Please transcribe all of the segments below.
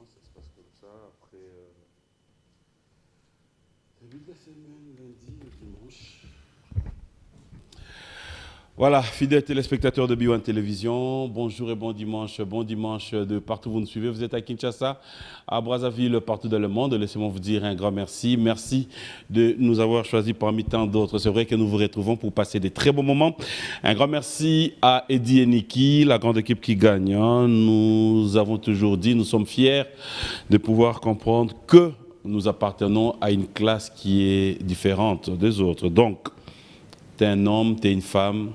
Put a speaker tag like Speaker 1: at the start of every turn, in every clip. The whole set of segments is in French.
Speaker 1: Ça se passe comme ça. Après, début de la semaine, lundi et dimanche. Voilà, fidèles téléspectateurs de B1 Télévision, bonjour et bon dimanche de partout où vous nous suivez. Vous êtes à Kinshasa, à Brazzaville, partout dans le monde. Laissez-moi vous dire un grand merci. Merci de nous avoir choisis parmi tant d'autres. C'est vrai que nous vous retrouvons pour passer des très bons moments. Un grand merci à Eddie et Niki, la grande équipe qui gagne. Nous avons toujours dit, nous sommes fiers de pouvoir comprendre que nous appartenons à une classe qui est différente des autres. Donc, tu es un homme, tu es une femme,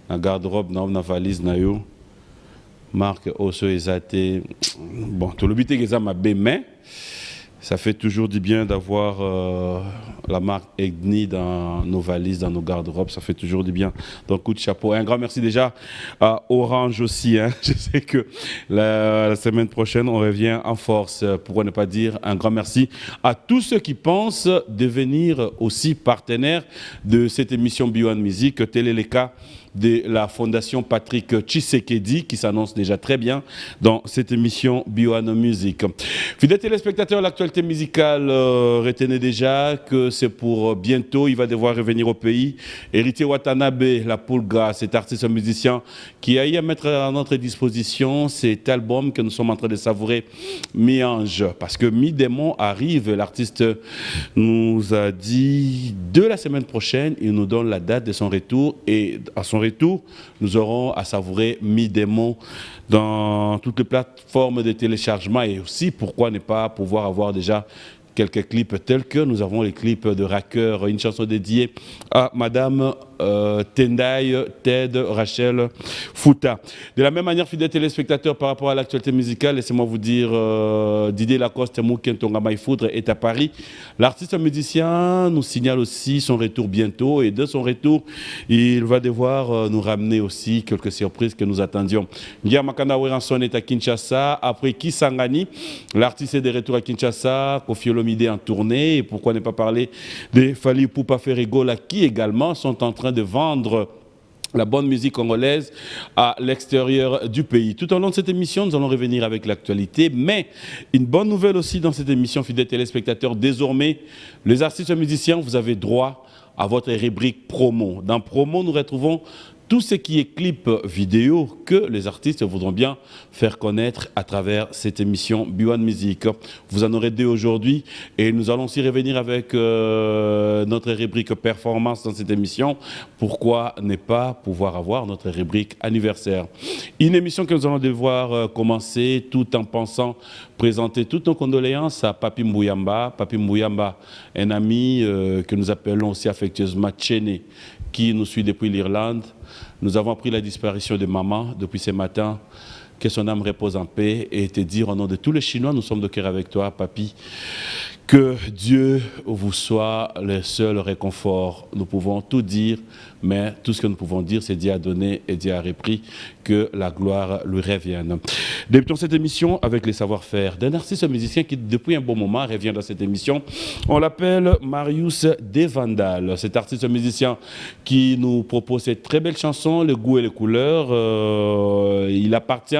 Speaker 1: un garde-robe, une valise, marque osso ezate. Bon, tout le but est que ça m'a mais ça fait toujours du bien d'avoir la marque Egni dans nos valises, dans nos garde-robes. Ça fait toujours du bien. Donc, coup de chapeau. Un grand merci déjà à Orange aussi. Je sais que la semaine prochaine, on revient en force. Pour ne pas dire un grand merci à tous ceux qui pensent devenir aussi partenaires de cette émission B1 Music. Tel est le cas de la Fondation Patrick Tshisekedi qui s'annonce déjà très bien dans cette émission B1 Music. Fidèles téléspectateurs, l'actualité musicale, retenez déjà que c'est pour bientôt, il va devoir revenir au pays. Héritier Watanabe, la Pulga, cet artiste musicien qui a eu à mettre à notre disposition cet album que nous sommes en train de savourer, Mi-Ange, parce que Mi-Démon arrive, l'artiste nous a dit de la semaine prochaine, il nous donne la date de son retour et à son retour, nous aurons à savourer Mi-Démon dans toutes les plateformes de téléchargement et aussi, pourquoi ne pas pouvoir avoir déjà quelques clips tels que nous avons les clips de Racker, une chanson dédiée à Madame Tendai Ted Rachel Fouta. De la même manière, fidèles téléspectateurs, par rapport à l'actualité musicale, laissez-moi vous dire, Didier Lacoste Moukentonga Maïfoudre est à Paris. L'artiste musicien nous signale aussi son retour bientôt et de son retour, il va devoir nous ramener aussi quelques surprises que nous attendions. Ngia Makanda Weranson est à Kinshasa. Après Kisangani, l'artiste est de retour à Kinshasa. Kofi Olomide en tournée. Et pourquoi ne pas parler de Fally Ipupa Ferregola qui également sont en train de vendre la bonne musique congolaise à l'extérieur du pays. Tout au long de cette émission, nous allons revenir avec l'actualité, mais une bonne nouvelle aussi dans cette émission, fidèles téléspectateurs, désormais, les artistes et musiciens, vous avez droit à votre rubrique promo. Dans promo, nous retrouvons tout ce qui est clip vidéo que les artistes voudront bien faire connaître à travers cette émission B1 Music. Vous en aurez deux aujourd'hui et nous allons aussi revenir avec notre rubrique performance dans cette émission. Pourquoi ne pas pouvoir avoir notre rubrique anniversaire? Une émission que nous allons devoir commencer tout en pensant présenter toutes nos condoléances à Papi Mbouyamba. Papi Mbouyamba, un ami que nous appelons aussi affectueusement Tchéné, qui nous suit depuis l'Irlande. Nous avons appris la disparition de maman depuis ce matin. Que son âme repose en paix et te dire au nom de tous les Chinois, nous sommes de cœur avec toi, Papi. Que Dieu vous soit le seul réconfort. Nous pouvons tout dire, mais tout ce que nous pouvons dire, c'est Dieu a donné et Dieu a repris, que la gloire lui revienne. Débutons cette émission avec les savoir-faire d'un artiste musicien qui, depuis un bon moment, revient dans cette émission. On l'appelle Marius Devandal. Cet artiste musicien qui nous propose cette très belle chanson, Le goût et les couleurs. Il appartient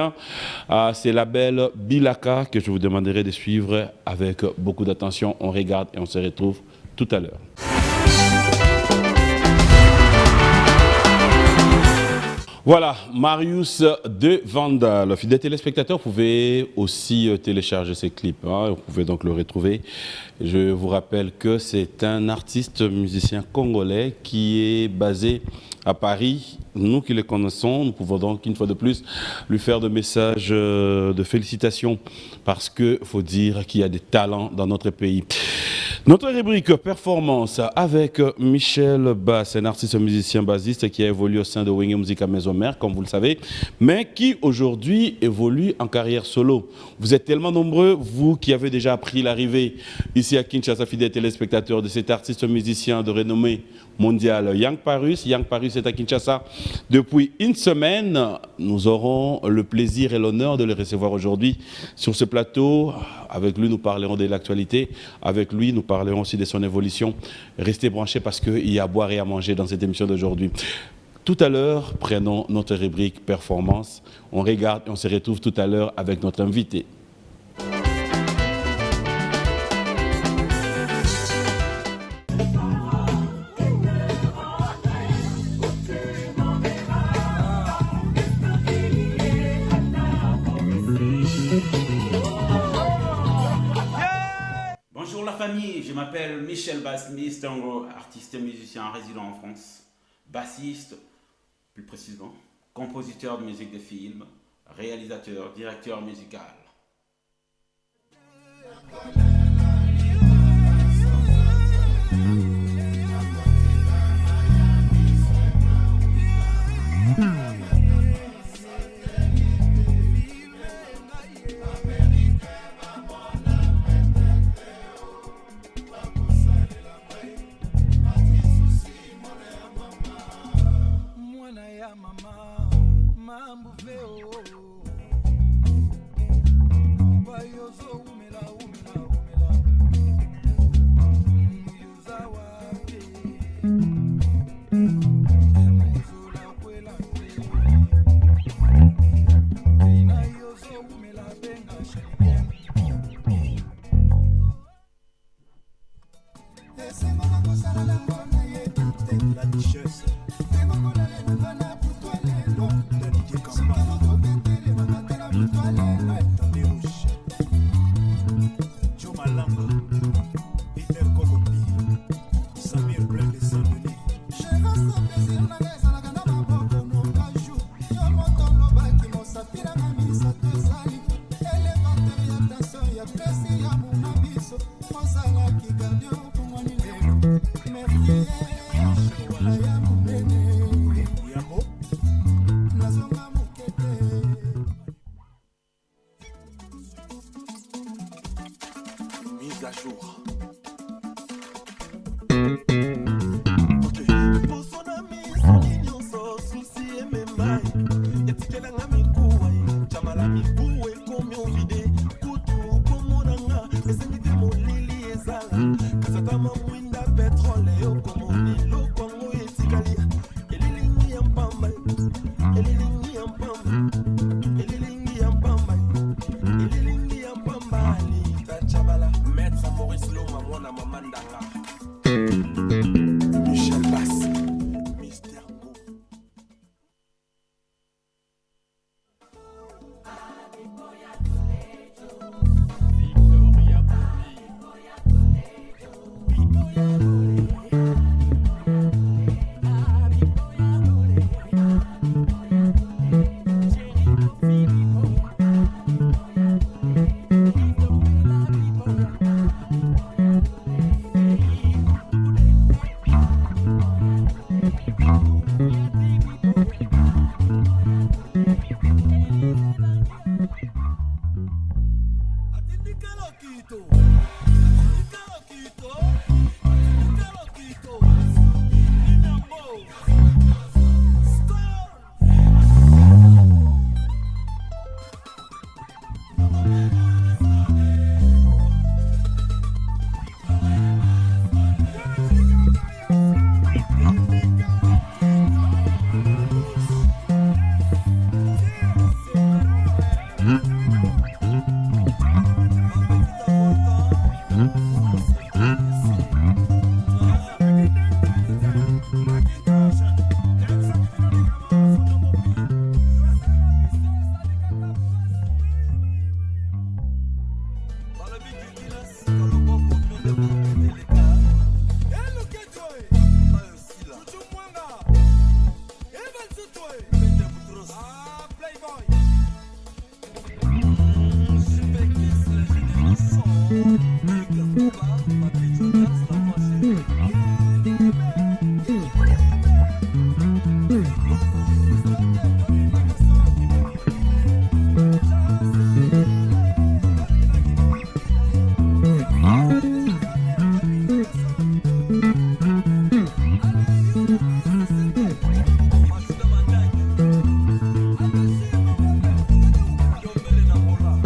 Speaker 1: à ces labels Bilaka que je vous demanderai de suivre avec beaucoup d'attention. On regarde et on se retrouve tout à l'heure. Voilà, Marius de Vandal. Fidèles téléspectateurs, vous pouvez aussi télécharger ces clips. Hein, vous pouvez donc le retrouver. Je vous rappelle que c'est un artiste musicien congolais qui est basé à Paris. Nous qui le connaissons, nous pouvons donc une fois de plus lui faire de messages de félicitations parce qu'il faut dire qu'il y a des talents dans notre pays. Notre rubrique performance avec Michel Bass, un artiste musicien bassiste qui a évolué au sein de Wenge Musica Maison Mère, comme vous le savez, mais qui aujourd'hui évolue en carrière solo. Vous êtes tellement nombreux, vous qui avez déjà appris l'arrivée ici à Kinshasa, fidèles téléspectateurs, de cet artiste musicien de renommée mondiale, Yang Parus. Yang Parus est à Kinshasa depuis une semaine. Nous aurons le plaisir et l'honneur de le recevoir aujourd'hui sur ce plateau. Avec lui, nous parlerons de l'actualité. Avec lui, nous parlerons aussi de son évolution. Restez branchés parce qu'il y a à boire et à manger dans cette émission d'aujourd'hui. Tout à l'heure, prenons notre rubrique performance. On regarde et on se retrouve tout à l'heure avec notre invité.
Speaker 2: Bonjour la famille, je m'appelle Michel Bass, artiste et musicien résident en France, bassiste, plus précisément, compositeur de musique de film, réalisateur, directeur musical.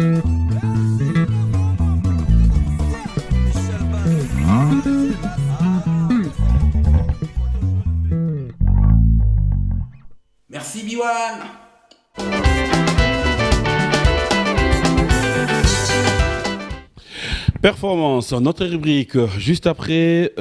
Speaker 2: Merci Biwan.
Speaker 1: Performance, notre rubrique. Juste après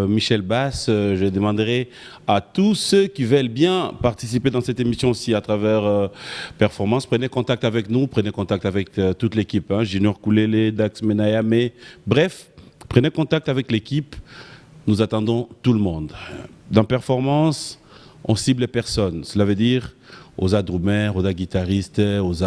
Speaker 1: Michel Bass, je demanderai à tous ceux qui veulent bien participer dans cette émission aussi à travers Performance, prenez contact avec nous, prenez contact avec toute l'équipe, hein, Junior Koulele, Dax Menaya, mais bref, prenez contact avec l'équipe, nous attendons tout le monde. Dans Performance, on cible personne, cela veut dire aux drummers, aux guitaristes, aux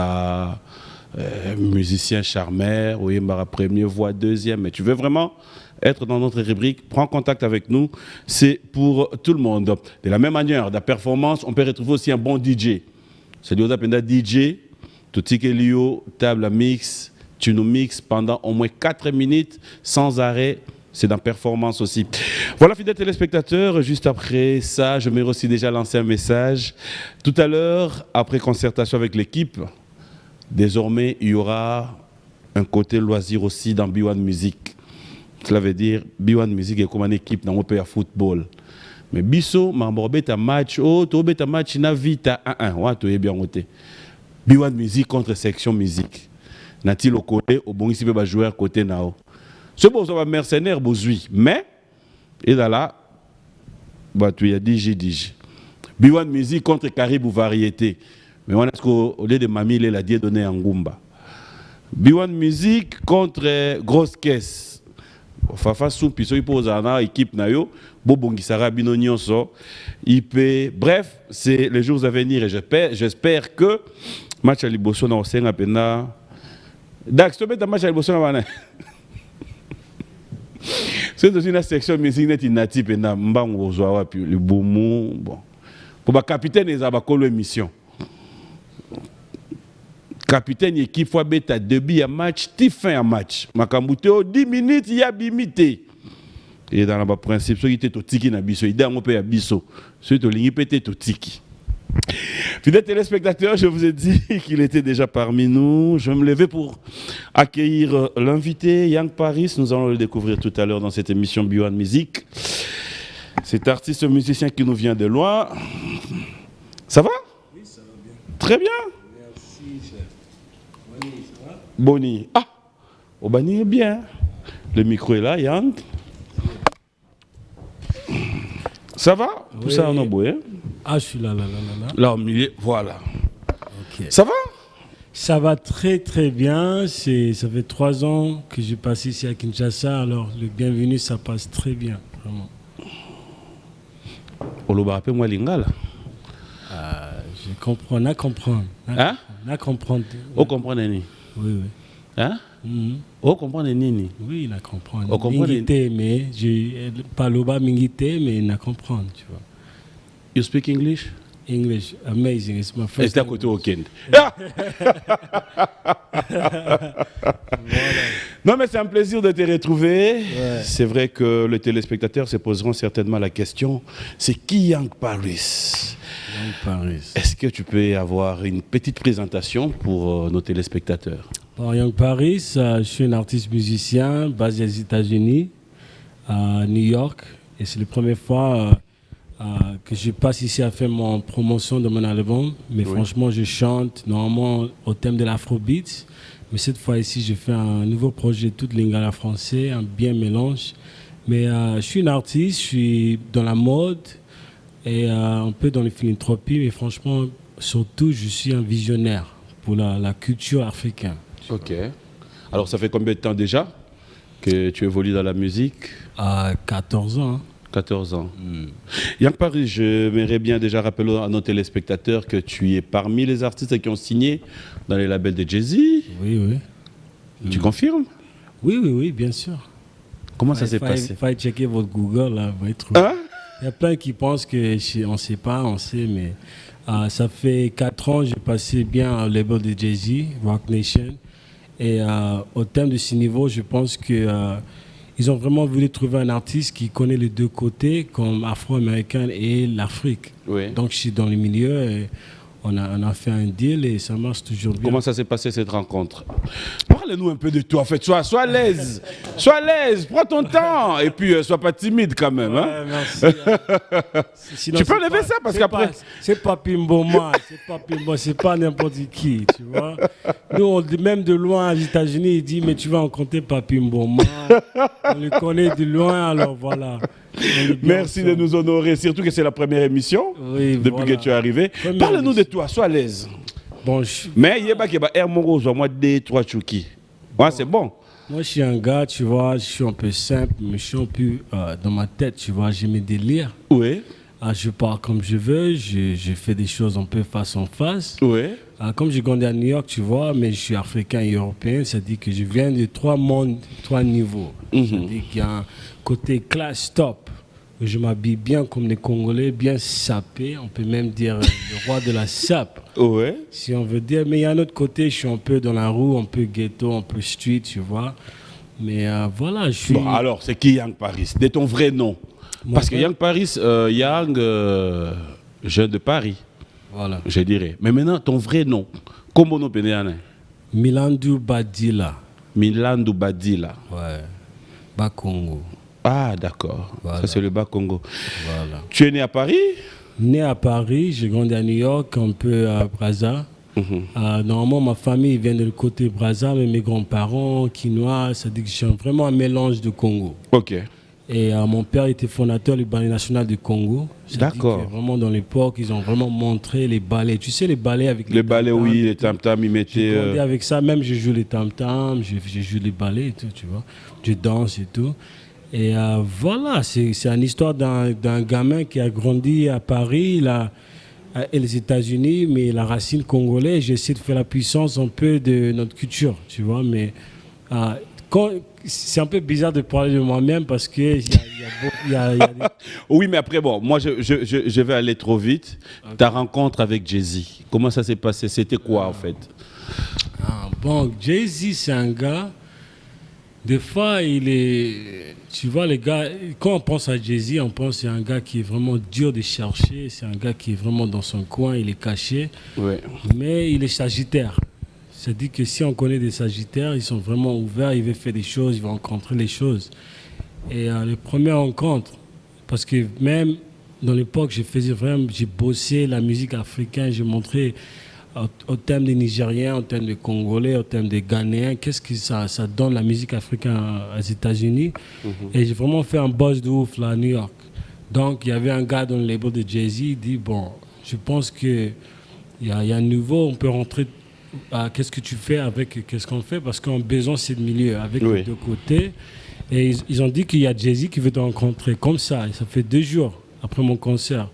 Speaker 1: musicien charmeur, oui, première voix, deuxième, mais tu veux vraiment être dans notre rubrique, prends contact avec nous, c'est pour tout le monde. De la même manière, dans la performance, on peut retrouver aussi un bon DJ. C'est lui qui DJ, tout ce qui est table à mix, tu nous mixes pendant au moins 4 minutes sans arrêt. C'est dans performance aussi. Voilà, fidèles téléspectateurs, juste après ça, je m'ai aussi déjà lancé un message. Tout à l'heure, après concertation avec l'équipe, désormais, il y aura un côté loisir aussi dans B1 Music. Cela veut dire B1 Music est comme une équipe dans le pays de football. Mais biso, mamborbe ta match, ta match na vita 1-1. Ouais, tu es bien noté. B1 Music contre section musique. Nati le côté, au bon ici, va jouer à côté nao. Ce bon, ça va mercenaire, bozui. Mais, et là, bah, tu y as DJ. B1 Music contre Caribou Variété. Mais on est qu'au lieu de Mamie, il a dit donné en Goumba. B1 Music contre Grosse Caisse. Fafa Soupi, il pose une équipe nayo. Bobongi Sara Binonion so. Bref, c'est les jours à venir et j'espère que match à Liboso na Osenga pena. Dax, tu mets ta match à Liboso na c'est dans une section musique net native pena mbango zoa puis le boumou bon. Pour le capitaine ils ont une émission. Capitaine équipe fois bêta début à match, ti fin à match. Makambute 10 minutes il y a bimité. Et dans le principe ce qui était au tiki na biso, il on peut à biso. Ce qui lingi peut-être au tiki. Fidèles téléspectateurs, je vous ai dit qu'il était déjà parmi nous. Je vais me lever pour accueillir l'invité, Young Paris. Nous allons le découvrir tout à l'heure dans cette émission B1 Music. Cet artiste musicien qui nous vient de loin. Ça va?
Speaker 3: Oui, ça va bien.
Speaker 1: Très bien.
Speaker 3: Merci, chef. Boni, ça va?
Speaker 1: Boni. Ah, Obani est bien. Le micro est là, Young. Ça va? Tout ça en oboe, hein?
Speaker 3: Ah, je suis là.
Speaker 1: Là au milieu, voilà.
Speaker 3: Ok.
Speaker 1: Ça va?
Speaker 3: Ça va très très bien. Ça fait 3 ans que j'ai passé ici à Kinshasa. Alors, le bienvenu, ça passe très bien, vraiment.
Speaker 1: Oloba rappelle moi lingala.
Speaker 3: Je comprends, on a comprendre.
Speaker 1: Hein?
Speaker 3: On a comprendre.
Speaker 1: On comprend nini?
Speaker 3: Oui.
Speaker 1: Hein?
Speaker 3: Mhm.
Speaker 1: On comprend nini?
Speaker 3: Oui, on a comprendre.
Speaker 1: On comprend
Speaker 3: Mingité, mais je parle pas mingité, mais on a comprendre, tu vois.
Speaker 1: You speak English?
Speaker 3: English, amazing. It's my first.
Speaker 1: C'est à côté au Kend. Non, mais c'est un plaisir de te retrouver.
Speaker 3: Ouais.
Speaker 1: C'est vrai que les téléspectateurs se poseront certainement la question, c'est qui Young Paris?
Speaker 3: Young Paris.
Speaker 1: Est-ce que tu peux avoir une petite présentation pour nos téléspectateurs?
Speaker 3: Bon, Young Paris, je suis un artiste musicien basé aux États-Unis, à New York. Et c'est la première fois que je passe ici à faire mon promotion de mon album. Mais franchement, je chante normalement au thème de l'afrobeat. Mais cette fois ici, je fais un nouveau projet tout lingala français, un bien mélange. Mais je suis un artiste, je suis dans la mode et un peu dans les philanthropies. Mais franchement, surtout, je suis un visionnaire pour la culture africaine.
Speaker 1: Ok. Alors, ça fait combien de temps déjà que tu évolues dans la musique?
Speaker 3: 14 ans.
Speaker 1: 14 ans. Young Paris, j'aimerais bien déjà rappeler à nos téléspectateurs que tu es parmi les artistes qui ont signé dans les labels de Jay-Z.
Speaker 3: Oui.
Speaker 1: Tu confirmes?
Speaker 3: Oui, bien sûr.
Speaker 1: Comment ça s'est passé?
Speaker 3: Il faut checker votre Google, là, vous allez trouver.
Speaker 1: Hein?
Speaker 3: Il y a plein qui pensent qu'on ne sait pas, on sait, mais ça fait 4 ans, j'ai passé bien au label de Jay-Z, Rock Nation. Et au terme de ce niveau, je pense que ils ont vraiment voulu trouver un artiste qui connaît les deux côtés, comme afro-américain et l'Afrique.
Speaker 1: Oui.
Speaker 3: Donc je suis dans le milieu. Et on a fait un deal et ça marche toujours bien.
Speaker 1: Comment ça s'est passé cette rencontre? Parle-nous un peu de toi, en fait. Sois à l'aise. Sois à l'aise, prends ton temps. Et puis, sois pas timide quand même. Hein?
Speaker 3: Ouais, merci. Sinon,
Speaker 1: Tu peux enlever ça parce qu'après.
Speaker 3: C'est pas Pimboma, c'est pas n'importe qui, tu vois. Nous, on dit même de loin aux États-Unis, il dit mais tu vas rencontrer Papi Mboma. On le connaît de loin, alors voilà.
Speaker 1: Merci de nous honorer, surtout que c'est la première émission depuis que tu es arrivé. Parle-nous de toi, sois à l'aise.
Speaker 3: Bon,
Speaker 1: mais il y a pas Air Moroso, moi, 2-3 chouki. Ouais, c'est bon.
Speaker 3: Moi, je suis un gars, tu vois, je suis un peu simple, mais je suis un peu dans ma tête, tu vois, j'ai mes délires.
Speaker 1: Oui.
Speaker 3: Je pars comme je veux, je fais des choses un peu face en face.
Speaker 1: Oui.
Speaker 3: Comme j'ai grandi à New York, tu vois, mais je suis africain et européen, ça dit que je viens de 3 mondes, 3 niveaux. Ça dit qu'il y a un côté class top. Je m'habille bien comme les Congolais, bien sapé, on peut même dire le roi de la sape.
Speaker 1: Ouais.
Speaker 3: Si on veut dire, mais il y a un autre côté, je suis un peu dans la roue, un peu ghetto, un peu street, tu vois. Mais voilà, je suis...
Speaker 1: Bon, alors, c'est qui Yang Paris? De ton vrai nom? Parce que Yang Paris, Yang, jeune de Paris.
Speaker 3: Voilà.
Speaker 1: Je dirais. Mais maintenant, ton vrai nom, comment on peut dire?
Speaker 3: Milandou Badila.
Speaker 1: Milandou Badila.
Speaker 3: Ouais. Bas Congo.
Speaker 1: Ah, d'accord. Voilà. Ça, c'est le Bas Congo.
Speaker 3: Voilà.
Speaker 1: Tu es né à Paris?
Speaker 3: Né à Paris, j'ai grandi à New York, un peu à Brazza. Normalement, ma famille vient de le côté Brazza, mais mes grands-parents, Quinois, ça dit que je suis vraiment un mélange de Congo.
Speaker 1: Ok.
Speaker 3: Et mon père était fondateur du ballet national du Congo.
Speaker 1: D'accord.
Speaker 3: Vraiment, dans l'époque, ils ont vraiment montré les ballets. Tu sais, les ballets avec
Speaker 1: les ballets, oui, les tam-tams, ils mettaient...
Speaker 3: J'ai grandi avec ça, même je joue les tam-tams, je joue les ballets et tout, tu vois. Je danse et tout. Et voilà, c'est une histoire d'un gamin qui a grandi à Paris, et les États-Unis, mais la racine congolaise. J'essaie de faire la puissance un peu de notre culture, tu vois. Mais c'est un peu bizarre de parler de moi-même parce que il y a des...
Speaker 1: Oui, mais après, bon, moi, je vais aller trop vite. Okay. Ta rencontre avec Jay-Z, comment ça s'est passé? C'était quoi, en fait?
Speaker 3: Bon, Jay-Z, c'est un gars... Des fois, il est... Tu vois, les gars, quand on pense à Jay-Z, on pense que c'est un gars qui est vraiment dur de chercher. C'est un gars qui est vraiment dans son coin, il est caché.
Speaker 1: Ouais.
Speaker 3: Mais il est sagittaire. C'est-à-dire que si on connaît des sagittaires, ils sont vraiment ouverts, ils veulent faire des choses, ils vont rencontrer les choses. Et les premières rencontres, parce que même dans l'époque, j'ai bossé la musique africaine, j'ai montré... Au terme des Nigériens, au terme des Congolais, au terme des Ghanéens, qu'est-ce que ça donne la musique africaine aux États-Unis. Et j'ai vraiment fait un buzz de ouf là à New York. Donc il y avait un gars dans le label de Jay-Z, il dit bon, je pense qu'il y a un nouveau, on peut rentrer. Qu'est-ce que tu fais avec qu'est-ce qu'on fait parce qu'on a besoin de ce milieu avec les deux côtés. Et ils ont dit qu'il y a Jay-Z qui veut te rencontrer comme ça. Et ça fait 2 jours après mon concert.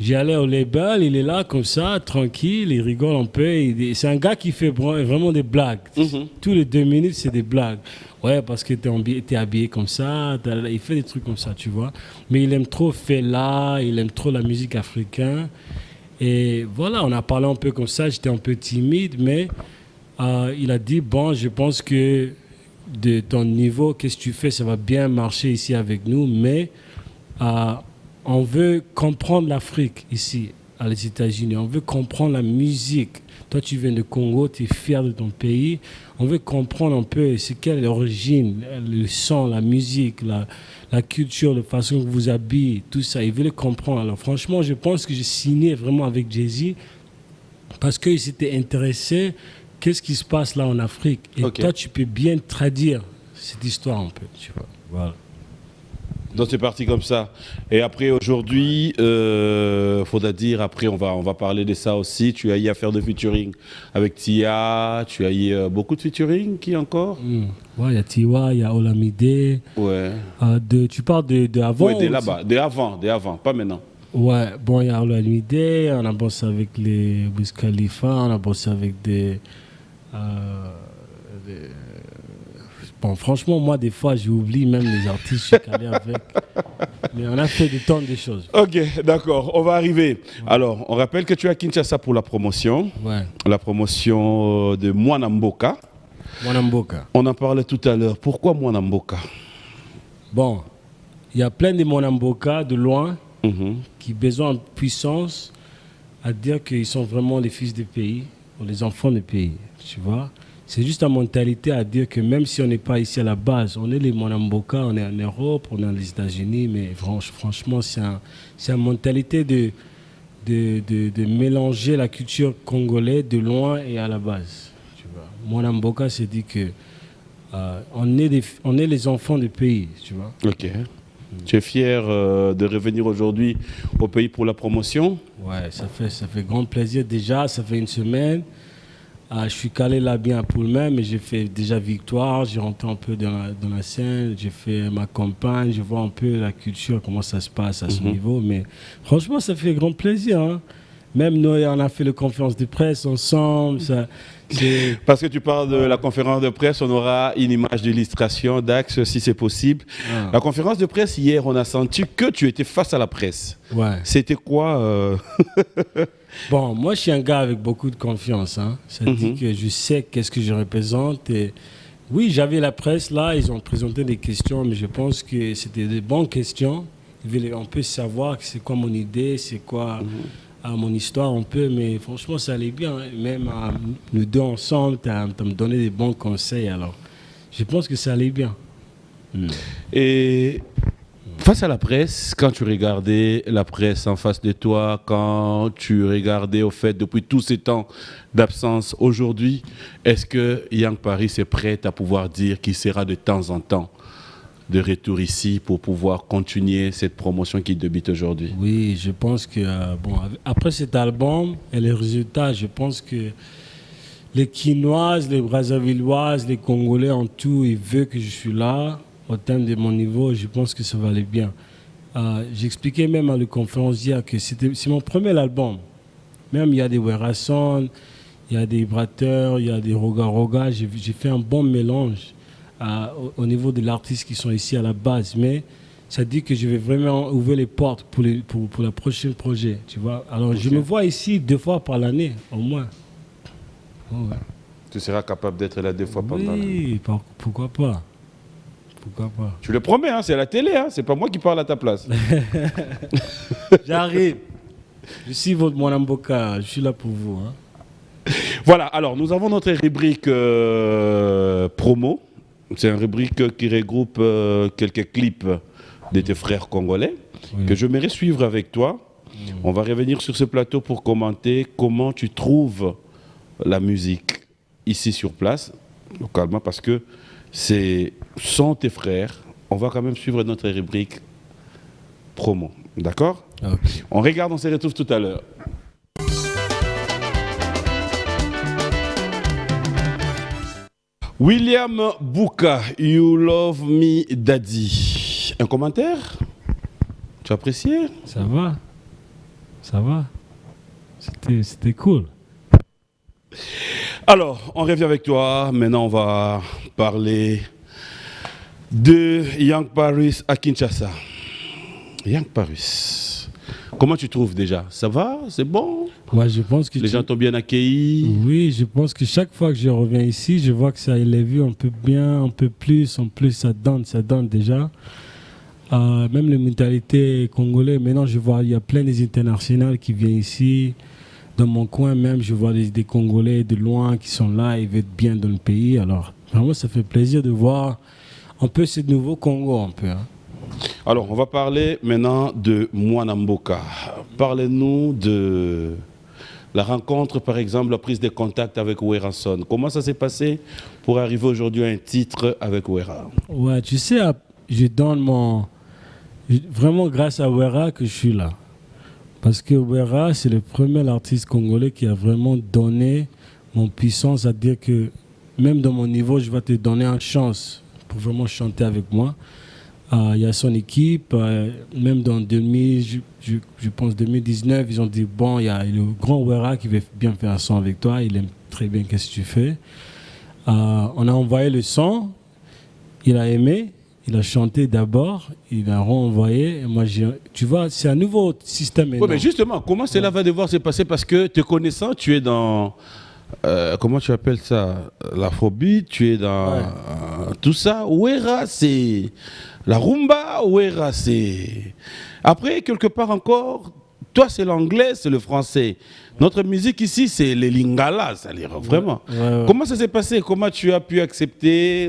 Speaker 3: J'y allais au label, il est là comme ça, tranquille, il rigole un peu. C'est un gars qui fait vraiment des blagues. Tous les 2 minutes, c'est des blagues. Ouais, parce que t'es habillé comme ça, il fait des trucs comme ça, tu vois. Mais il aime trop Fela, il aime trop la musique africaine. Et voilà, on a parlé un peu comme ça, j'étais un peu timide, mais il a dit, bon, je pense que de ton niveau, qu'est-ce que tu fais, ça va bien marcher ici avec nous, mais... on veut comprendre l'Afrique ici, aux États-Unis. On veut comprendre la musique. Toi, tu viens de Congo, tu es fier de ton pays. On veut comprendre un peu c'est quelle l'origine, le son, la musique, la culture, la façon que vous habillez, tout ça. Ils veulent comprendre. Alors franchement, je pense que j'ai signé vraiment avec Jay-Z parce qu'ils s'étaient intéressés. Qu'est-ce qui se passe là en Afrique? Et toi, tu peux bien traduire cette histoire un peu, tu vois. Voilà.
Speaker 1: Donc c'est parti comme ça. Et après aujourd'hui, faudra dire, après on va parler de ça aussi. Tu as eu à faire de featuring avec Tia, tu as eu beaucoup de featuring, qui encore?
Speaker 3: Ouais, il y a Tiwa, il y a Olamide.
Speaker 1: Ouais.
Speaker 3: Tu parles de avant?
Speaker 1: Ouais, de là-bas, de avant, pas maintenant.
Speaker 3: Ouais, bon, il y a Olamide, on a bossé avec les Wiz Khalifa, on a bossé avec des bon, franchement, moi, des fois, j'oublie même les artistes, je suis calé avec. Mais on a fait des tonnes de choses.
Speaker 1: Ok, d'accord, on va arriver. Ouais. Alors, on rappelle que tu es à Kinshasa pour la promotion.
Speaker 3: Ouais.
Speaker 1: La promotion de Mwana Mboka.
Speaker 3: Mwana Mboka.
Speaker 1: On en parlait tout à l'heure. Pourquoi Mwana Mboka?
Speaker 3: Bon, il y a plein de Mwana Mboka de loin qui ont besoin de puissance. à dire qu'ils sont vraiment les fils du pays, ou les enfants du pays, tu vois. C'est juste la mentalité à dire que même si on n'est pas ici à la base, on est les Mwanamboka, on est en Europe, on est aux États-Unis, mais franchement, c'est une mentalité de mélanger la culture congolaise de loin et à la base. Tu vois. Mwanamboka se dit que on est les enfants du pays, tu vois.
Speaker 1: Ok. Tu es fier de revenir aujourd'hui au pays pour la promotion?
Speaker 3: Ouais, ça fait grand plaisir. Déjà, ça fait une semaine. Je suis calé là bien pour le même, mais j'ai fait déjà victoire. J'ai rentré un peu dans la scène. J'ai fait ma campagne. Je vois un peu la culture, comment ça se passe à ce niveau. Mais franchement, ça fait grand plaisir. Hein. Même nous, on a fait la conférence de presse ensemble.
Speaker 1: Parce que tu parles de la conférence de presse, on aura une image d'illustration, Dax, si c'est possible. Ah. La conférence de presse, hier, on a senti que tu étais face à la presse.
Speaker 3: Ouais.
Speaker 1: C'était quoi
Speaker 3: Bon, moi, je suis un gars avec beaucoup de confiance. Hein. Ça dit que je sais qu'est-ce que je représente. Et oui, j'avais la presse là, ils ont présenté des questions, mais je pense que c'était des bonnes questions. On peut savoir c'est quoi mon idée, c'est quoi mon histoire, on peut, mais franchement, ça allait bien. Hein. Même nous deux ensemble, tu as me donné des bons conseils. Alors, je pense que ça allait bien.
Speaker 1: Et face à la presse, quand tu regardais la presse en face de toi, quand tu regardais au fait depuis tous ces temps d'absence aujourd'hui, est-ce que Young Paris est prêt à pouvoir dire qu'il sera de temps en temps de retour ici pour pouvoir continuer cette promotion qui débute aujourd'hui?
Speaker 3: Oui, je pense que après cet album et les résultats, je pense que les Quinoises, les Brazzavilloises, les Congolais en tout, ils veulent que je suis là. Au terme de mon niveau, je pense que ça va aller bien. J'expliquais même à la conférence hier que c'est mon premier album. Même il y a des Werason, il y a des Brateurs, il y a des Roga Roga. J'ai fait un bon mélange au niveau de l'artiste qui sont ici à la base. Mais ça dit que je vais vraiment ouvrir les portes pour le prochain projet. Tu vois. Alors je me vois ici 2 fois par l'année, au moins. Oh, ouais.
Speaker 1: Tu seras capable d'être là 2 fois par l'année?
Speaker 3: Oui, pourquoi pas. Pourquoi pas?
Speaker 1: Tu le promets, hein, c'est à la télé, hein, c'est pas moi qui parle à ta place.
Speaker 3: J'arrive. Je suis votre Mwanamboka, je suis là pour vous. Hein.
Speaker 1: Voilà, alors nous avons notre rubrique promo. C'est une rubrique qui regroupe quelques clips de tes frères congolais que j'aimerais suivre avec toi. On va revenir sur ce plateau pour commenter comment tu trouves la musique ici sur place, localement, parce que sont tes frères. On va quand même suivre notre rubrique promo. D'accord?
Speaker 3: Okay.
Speaker 1: On regarde, on se retrouve tout à l'heure. William Bouka, You Love Me Daddy. Un commentaire? Tu as apprécié?
Speaker 3: Ça va. Ça va. C'était cool.
Speaker 1: Alors, on revient avec toi. Maintenant, on va parler de Young Paris à Kinshasa. Young Paris, comment tu trouves déjà? Ça va? C'est bon?
Speaker 3: Ouais, je pense que
Speaker 1: les gens t'ont bien accueilli?
Speaker 3: Oui, je pense que chaque fois que je reviens ici, je vois que ça élève un peu bien, un peu plus. En plus, ça donne déjà. Même les mentalités congolaises, maintenant, je vois, il y a plein des internationaux qui viennent ici. Dans mon coin même, je vois des Congolais de loin qui sont là, ils veulent être bien dans le pays. Alors, vraiment, ça fait plaisir de voir un peu ce nouveau Congo, un peu. Hein.
Speaker 1: Alors, on va parler maintenant de Mwanamboka. Parlez-nous de la rencontre, par exemple, la prise de contact avec Werason. Comment ça s'est passé pour arriver aujourd'hui à un titre avec Wera?
Speaker 3: Ouais, tu sais, je donne vraiment grâce à Wera que je suis là. Parce que Wera, c'est le premier artiste congolais qui a vraiment donné mon puissance, à dire que même dans mon niveau, je vais te donner une chance pour vraiment chanter avec moi. Il y a son équipe, même dans 2000, je pense 2019, ils ont dit, bon, il y a le grand Wera qui veut bien faire un son avec toi, il aime très bien ce que tu fais. On a envoyé le son, il a aimé. Il a chanté d'abord, il a renvoyé. Moi, tu vois, c'est un nouveau système.
Speaker 1: Oui, mais justement, comment cela va devoir se passer? Parce que te connaissant, tu es dans... comment tu appelles ça? L'afrobeat, tu es dans tout ça. Wera, c'est la rumba. Wera, c'est... Après, quelque part encore, Toi, c'est l'anglais, c'est le français. Notre musique ici, c'est les lingala, c'est-à-dire vraiment.
Speaker 3: Ouais.
Speaker 1: Comment ça s'est passé? Comment tu as pu accepter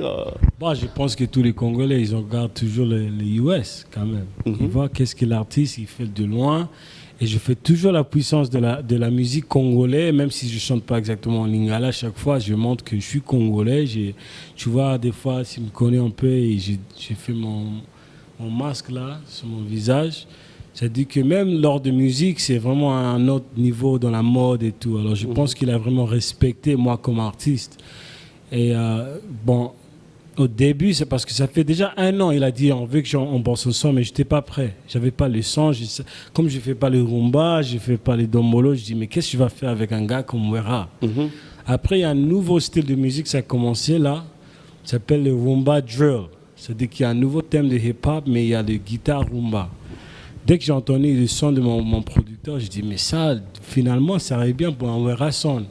Speaker 3: Bon, je pense que tous les Congolais, ils regardent toujours les US quand même. Ils voient qu'est-ce que l'artiste il fait de loin. Et je fais toujours la puissance de la musique congolaise, même si je ne chante pas exactement en lingala. Chaque fois, je montre que je suis congolais. Tu vois, des fois, si tu me connais un peu, et j'ai fait mon masque là, sur mon visage. Ça dit que même lors de musique, c'est vraiment un autre niveau dans la mode et tout. Alors, je pense qu'il a vraiment respecté moi comme artiste. Et bon, au début, c'est parce que ça fait déjà 1 an, il a dit on veut qu'on bosse ensemble, mais je n'étais pas prêt. Je n'avais pas le son. Comme je ne fais pas le rumba, je ne fais pas les dombolo, je dis mais qu'est-ce que tu vas faire avec un gars comme Wera? Après, il y a un nouveau style de musique, ça a commencé là. Ça s'appelle le rumba drill. C'est-à-dire qu'il y a un nouveau thème de hip-hop, mais il y a le guitare rumba. Dès que j'ai entendu le son de mon producteur, je dis mais ça, finalement, ça arrive bien pour un Wera son.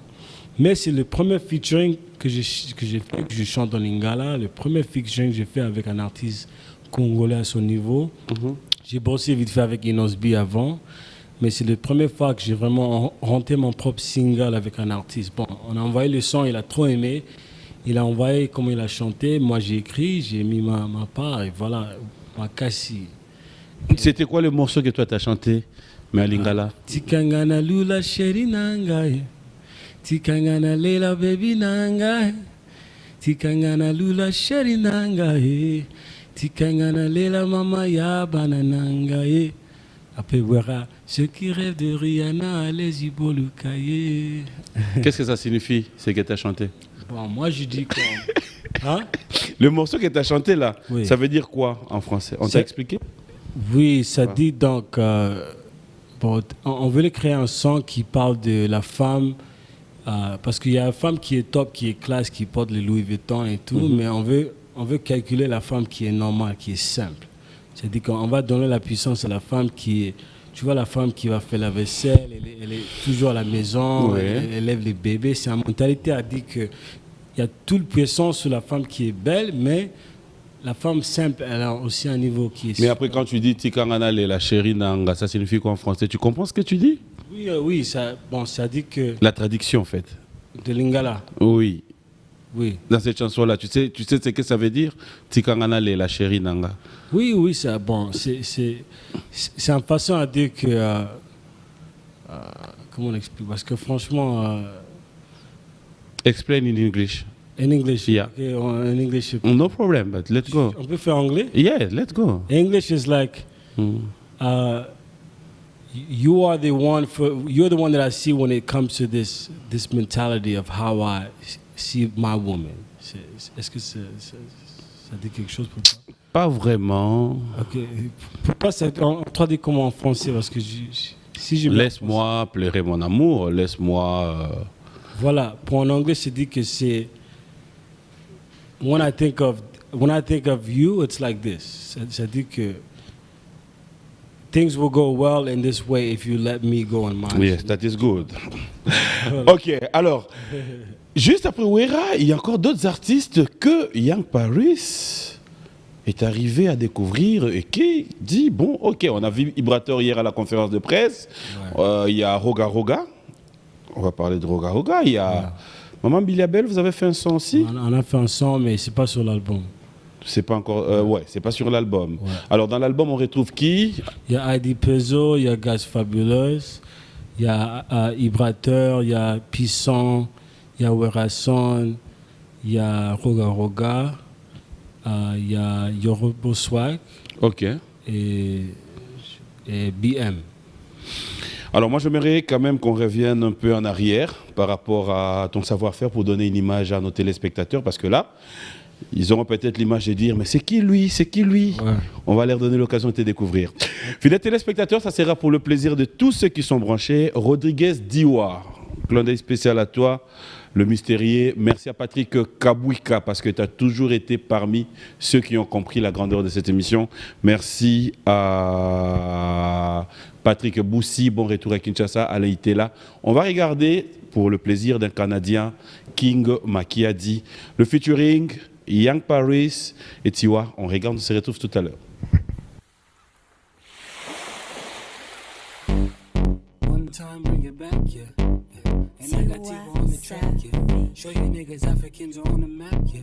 Speaker 3: Mais c'est le premier featuring que j'ai fait, que je chante en lingala, le premier featuring que j'ai fait avec un artiste congolais à son niveau. J'ai bossé vite fait avec Inosbi avant, mais c'est la première fois que j'ai vraiment rentré mon propre single avec un artiste. Bon, on a envoyé le son, il a trop aimé. Il a envoyé comment il a chanté. Moi, j'ai écrit, j'ai mis ma part et voilà, ma cassie.
Speaker 1: C'était quoi le morceau que toi t'as chanté, mais à lingala?
Speaker 3: Tikangana lula sheri nangaye. Tikangana lela baby nangaye. Tikangana lula sheri nangaye. Tikangana lela mama ya bananangaye. Après Wera, ceux qui rêvent de Rihanna, les ibolukaye.
Speaker 1: Qu'est-ce que ça signifie, ce que tu as chanté?
Speaker 3: Bon, moi je dis quoi? Hein?
Speaker 1: Le morceau que tu as chanté là,
Speaker 3: Oui.
Speaker 1: ça veut dire quoi en français? On t'a expliqué?
Speaker 3: Oui, ça dit donc... bon, on voulait créer un son qui parle de la femme, parce qu'il y a une femme qui est top, qui est classe, qui porte les Louis Vuitton et tout, mais on veut calculer la femme qui est normale, qui est simple. C'est-à-dire qu'on va donner la puissance à la femme qui est... Tu vois, la femme qui va faire la vaisselle, elle est toujours à la maison, elle élève les bébés. C'est une mentalité à dire qu'il y a toute la puissance sur la femme qui est belle, mais la femme simple, elle a aussi un niveau qui est...
Speaker 1: Mais après, quand tu dis Tikangana la chérie Nanga, ça signifie quoi en français? Tu comprends ce que tu dis?
Speaker 3: Oui, ça dit que...
Speaker 1: La traduction, en fait.
Speaker 3: De lingala.
Speaker 1: Oui.
Speaker 3: Oui.
Speaker 1: Dans cette chanson-là, tu sais ce que ça veut dire? Tikangana la chérie Nanga.
Speaker 3: Oui, ça, bon, c'est une façon à dire que... comment on explique? Parce que franchement...
Speaker 1: Explain in English.
Speaker 3: in English?
Speaker 1: Yeah.
Speaker 3: Okay, in English.
Speaker 1: No problem, but let's go.
Speaker 3: On peut faire anglais?
Speaker 1: Yeah, let's go.
Speaker 3: English is like... you're the one that I see when it comes to this mentality of how I see my woman. Est-ce que ça dit quelque chose pour toi?
Speaker 1: Pas vraiment.
Speaker 3: Ok. Pourquoi ça on traduit comment en français? Parce que si je
Speaker 1: Laisse-moi pleurer mon amour, laisse-moi...
Speaker 3: Voilà, pour en anglais, je dis que c'est... When I think of you, it's like this. Ça dit que things will go well in this way if you let me go on mine.
Speaker 1: Yes, that is good. Ok, alors, juste après Wera, il y a encore d'autres artistes que Young Paris est arrivé à découvrir et qui dit, bon, ok, on a vu Ibrator hier à la conférence de presse, il y a Roga Roga, on va parler de Roga Roga, il y a Maman Biliabel, vous avez fait un son aussi?
Speaker 3: On a fait un son, mais c'est pas sur l'album.
Speaker 1: C'est pas encore, c'est pas sur l'album. Ouais. Alors dans l'album, on retrouve qui? Il
Speaker 3: y a ID Peso, il y a Gaz Fabulous, il y a Ibrateur, il y a Pisson, il y a Werason, il y a Roga Roga, il y a Yorobo Swag.
Speaker 1: Ok.
Speaker 3: Et BM.
Speaker 1: Alors moi, j'aimerais quand même qu'on revienne un peu en arrière par rapport à ton savoir-faire pour donner une image à nos téléspectateurs, parce que là, ils auront peut-être l'image de dire, mais c'est qui lui? C'est qui lui? Ouais. On va leur donner l'occasion de te découvrir. Fidèles téléspectateurs, ça sera pour le plaisir de tous ceux qui sont branchés. Rodriguez Diwa, clin d'œil spécial à toi, le mystérieux. Merci à Patrick Kabouika, parce que tu as toujours été parmi ceux qui ont compris la grandeur de cette émission. Merci à Patrick Boussi, bon retour à Kinshasa, Alain Itela. On va regarder, pour le plaisir d'un Canadien, King Makiadi, le featuring Young Paris et Tiwa. On regarde, on se retrouve tout à l'heure.
Speaker 3: time, bring it back, yeah. And I got Tivo on the track, yeah. Show you niggas Africans are on the map, yeah.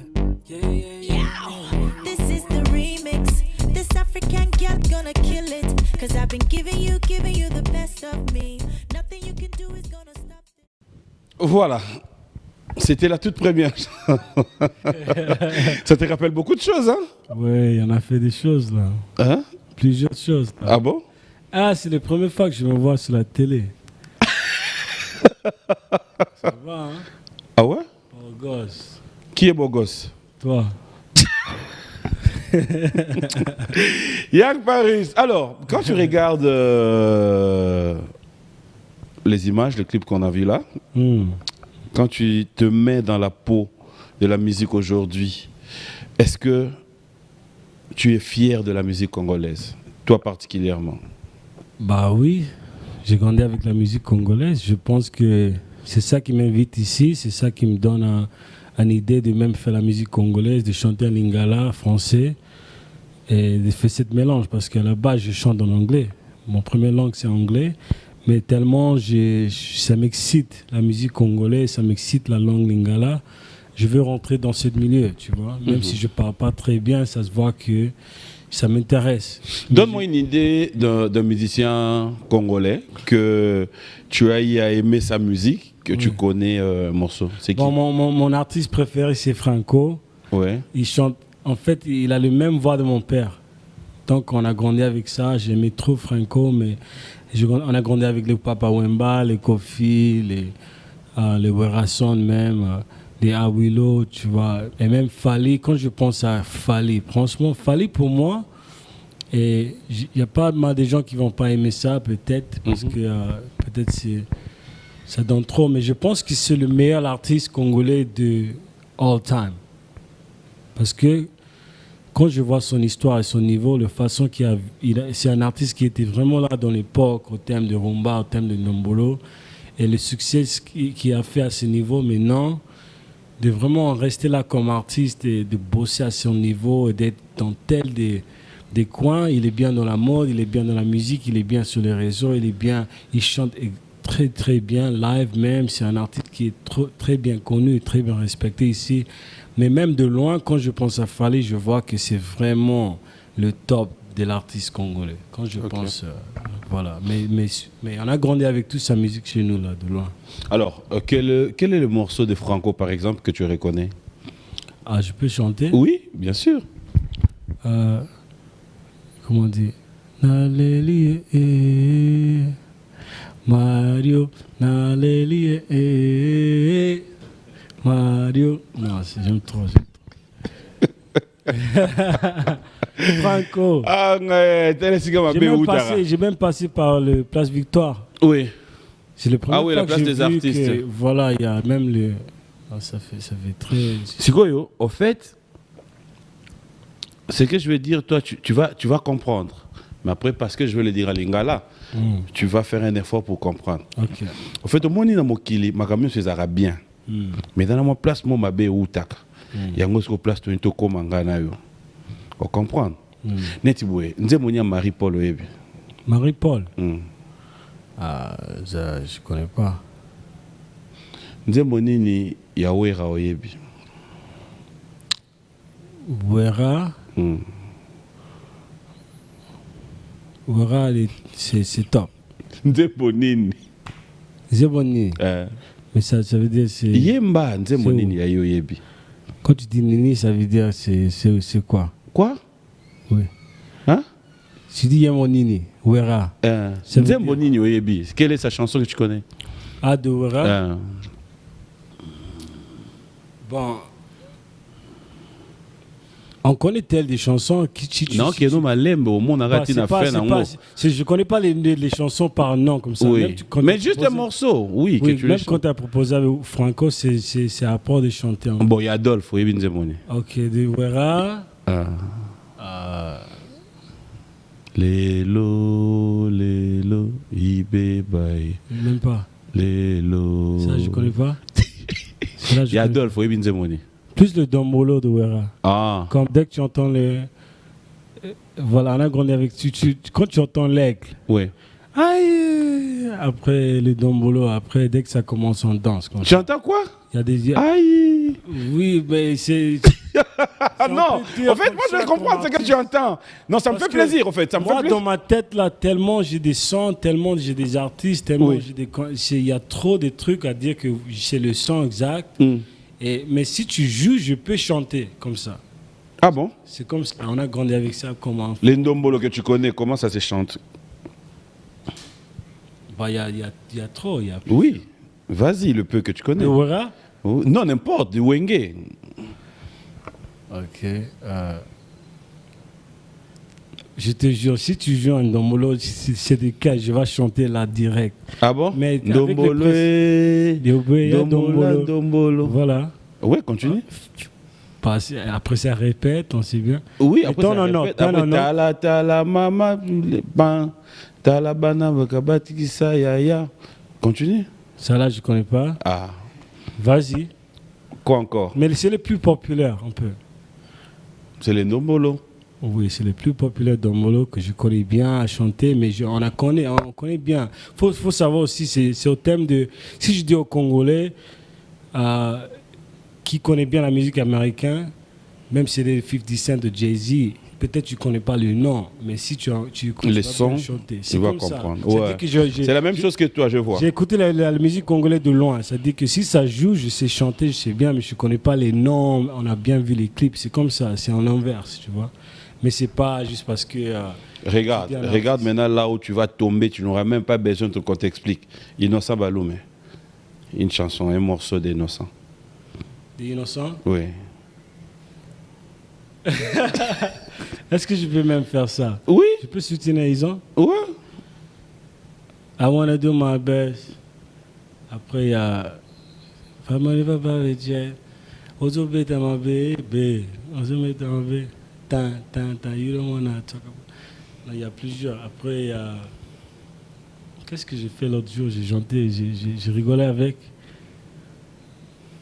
Speaker 4: This is the remix. This African girl gonna kill it. Cause I've been giving you the best of me. Nothing you can do is gonna stop it.
Speaker 1: Voilà. C'était la toute première. Ça te rappelle beaucoup de choses, hein?
Speaker 3: Ouais, il y en a fait des choses là.
Speaker 1: Hein?
Speaker 3: Plusieurs choses. Là.
Speaker 1: Ah bon?
Speaker 3: Ah, c'est la première fois que je me vois sur la télé. Ça va, hein?
Speaker 1: Ah ouais?
Speaker 3: Beau gosse.
Speaker 1: Qui est beau gosse?
Speaker 3: Toi.
Speaker 1: Young Paris. Alors, quand tu regardes les images, le clip qu'on a vu là, quand tu te mets dans la peau de la musique aujourd'hui, est-ce que tu es fier de la musique congolaise, toi particulièrement?
Speaker 3: Bah oui, j'ai grandi avec la musique congolaise. Je pense que c'est ça qui m'invite ici, c'est ça qui me donne une idée de même faire la musique congolaise, de chanter en lingala, français, et de faire cette mélange. Parce qu'à la base, je chante en anglais. Mon première langue, c'est anglais. Mais tellement ça m'excite, la musique congolaise, ça m'excite la langue lingala. Je veux rentrer dans ce milieu, tu vois. Même si je ne parle pas très bien, ça se voit que ça m'intéresse.
Speaker 1: Donne-moi une idée d'un musicien congolais que tu as aimé sa musique, que tu connais un morceau. C'est qui?
Speaker 3: Bon, mon artiste préféré, c'est Franco.
Speaker 1: Ouais.
Speaker 3: Il chante, en fait, il a la même voix de mon père. Donc, on a grandi avec ça. J'aimais trop Franco, mais on a grandi avec les Papa Wemba, les Kofi, les Werason même, les Awilo, tu vois. Et même Fali, quand je pense à Fali, franchement, Fali pour moi, il n'y a pas mal de gens qui ne vont pas aimer ça, peut-être, parce que peut-être ça donne trop, mais je pense que c'est le meilleur artiste congolais de all time. Parce que quand je vois son histoire et son niveau, la façon c'est un artiste qui était vraiment là dans l'époque, au thème de rumba, au thème de Nombolo, et le succès qu'il a fait à ce niveau maintenant, de vraiment rester là comme artiste et de bosser à son niveau et d'être dans tel des coins. Il est bien dans la mode, il est bien dans la musique, il est bien sur les réseaux, il chante très très bien live même. C'est un artiste qui est très bien connu et très bien respecté ici. Mais même de loin, quand je pense à Fali, je vois que c'est vraiment le top de l'artiste congolais. Quand je pense, voilà. Mais on a grandi avec toute sa musique chez nous, là, de loin.
Speaker 1: Alors, quel est le morceau de Franco, par exemple, que tu reconnais?
Speaker 3: Ah, je peux chanter?
Speaker 1: Oui, bien sûr.
Speaker 3: Comment on dit? Naleli Mario, Naleli Mario. Non, j'aime trop. Franco.
Speaker 1: Ah,
Speaker 3: j'ai même passé par le Place Victoire.
Speaker 1: Oui.
Speaker 3: C'est le premier
Speaker 1: fois la place
Speaker 3: que j'ai
Speaker 1: des
Speaker 3: vu
Speaker 1: artistes.
Speaker 3: Que, voilà, il y a même le. Ah, ça fait très.
Speaker 1: Sikoyo, au fait, ce que je vais dire, toi, tu vas comprendre. Mais après, parce que je vais le dire à Lingala, tu vas faire un effort pour comprendre.
Speaker 3: Ok.
Speaker 1: Au fait, au moins, dans mon kili, ma camion, c'est arabien. Mais dans ma place, moi, ma bé ou tak. Il y a une place, tu es comme un on comprend. Netiboué, nous Marie-Paul Oyebi.
Speaker 3: Marie-Paul Ah, je ne connais pas.
Speaker 1: Nous monini Yawera Oyebi.
Speaker 3: Wera Wera, c'est top.
Speaker 1: Nous monini.
Speaker 3: Zeboni. Mais ça veut dire c'est.
Speaker 1: Yemba, nous monini Yayoyebi.
Speaker 3: Quand tu dis Nini, ça veut dire c'est quoi?
Speaker 1: Quoi?
Speaker 3: Oui.
Speaker 1: Hein?
Speaker 3: Tu dis Nini, Wera.
Speaker 1: Nzembonini Oyebi. Quelle est sa chanson que tu connais?
Speaker 3: Ah, de Wera? Bon. On connaît telles des chansons qui.
Speaker 1: Non, qui est dans lembe au monde arrête une affaire.
Speaker 3: Je connais pas les chansons par nom comme ça.
Speaker 1: Oui. Mais juste un morceau, oui.
Speaker 3: Oui, même quand tu as proposé avec Franco, c'est à part de chanter.
Speaker 1: Bon, il y a Adolphe, oui, Nzemboni.
Speaker 3: Ok, de Wera.
Speaker 1: Lélo, Ibé, Baye.
Speaker 3: Même pas.
Speaker 1: Lélo.
Speaker 3: Ça, je connais pas.
Speaker 1: Il y a Adolphe, oui, Nzemboni.
Speaker 3: Plus le Dombolo de Wera.
Speaker 1: Ah.
Speaker 3: Comme dès que tu entends les. Voilà, on a grandi avec. Quand tu entends l'aigle.
Speaker 1: Oui.
Speaker 3: Aïe, après le dombolo, après, dès que ça commence, on danse.
Speaker 1: Tu entends quoi?
Speaker 3: Il y a des...
Speaker 1: Aïe!
Speaker 3: Oui, mais c'est...
Speaker 1: Ah non, en fait, moi je comprends ce que tu entends. Non, ça me fait plaisir, en fait. Ça me fait
Speaker 3: moi,
Speaker 1: plaisir.
Speaker 3: dans ma tête, là, tellement j'ai des sons, tellement j'ai des artistes, tellement
Speaker 1: Oui.
Speaker 3: il y a trop de trucs à dire que c'est le son exact. Mais si tu joues, je peux chanter comme ça.
Speaker 1: Ah bon?
Speaker 3: C'est comme ça. On a grandi avec ça comme enfant.
Speaker 1: Les ndombolo que tu connais, comment ça se chante?
Speaker 3: Bah, il y a trop. Y a...
Speaker 1: Oui, vas-y, le peu que tu connais.
Speaker 3: Le Wera?
Speaker 1: Oh, non, n'importe, du Wenge.
Speaker 3: Ok. Je te jure, si tu joues un dombolo, c'est des cas, je vais chanter là direct.
Speaker 1: Ah bon?
Speaker 3: Mais avec
Speaker 1: Ndombolo,
Speaker 3: Dombolo.
Speaker 1: Dombolo.
Speaker 3: Voilà.
Speaker 1: Ouais, continue.
Speaker 3: Après ça répète, on sait bien.
Speaker 1: Oui,
Speaker 3: Et
Speaker 1: après
Speaker 3: ton
Speaker 1: ça
Speaker 3: nom,
Speaker 1: répète.
Speaker 3: ton
Speaker 1: Après,
Speaker 3: nom.
Speaker 1: tala mama, le ban, tala bana, vakabati kisa yaya. Continue.
Speaker 3: Ça là, je connais pas.
Speaker 1: Ah,
Speaker 3: Vas-y.
Speaker 1: quoi encore?
Speaker 3: Mais c'est le plus populaire, un peu.
Speaker 1: C'est les ndombolo.
Speaker 3: Oui, c'est le plus populaire dombolo que je connais bien à chanter, mais on connaît bien. Faut savoir aussi, c'est au thème de... Si je dis aux Congolais qui connaît bien la musique américaine, même si c'est les 50 Cent de Jay-Z, peut-être tu ne connais pas le nom, mais si tu connais
Speaker 1: Les
Speaker 3: pas
Speaker 1: sons,
Speaker 3: bien chanter,
Speaker 1: tu vas
Speaker 3: comme ça.
Speaker 1: comprendre.
Speaker 3: Ça
Speaker 1: Ouais.
Speaker 3: dit que
Speaker 1: C'est la même chose que toi, je vois.
Speaker 3: j'ai écouté la musique congolaise de loin. Ça dit que si ça joue, je sais chanter, je sais bien, mais je ne connais pas les noms. On a bien vu les clips. C'est comme ça, c'est en inverse, tu vois. Mais c'est pas juste parce que...
Speaker 1: Regarde,
Speaker 3: bien
Speaker 1: regarde maintenant là où tu vas tomber, tu n'auras même pas besoin qu'on t'explique. Innocent Baloumé. Une chanson, un morceau d'Innocent.
Speaker 3: Des innocents.
Speaker 1: Oui.
Speaker 3: Est-ce que je peux même faire ça?
Speaker 1: Oui,
Speaker 3: Je peux soutenir Ison?
Speaker 1: ouais.
Speaker 3: I wanna do my best. Après, il y a... Family Papa Jet. Ozo beta ma baby. Ozo beta ma baby. Tan, you don't wanna talk about... Là, il y a plusieurs. Après, il y a... Qu'est-ce que j'ai fait l'autre jour? J'ai chanté, j'ai rigolé avec...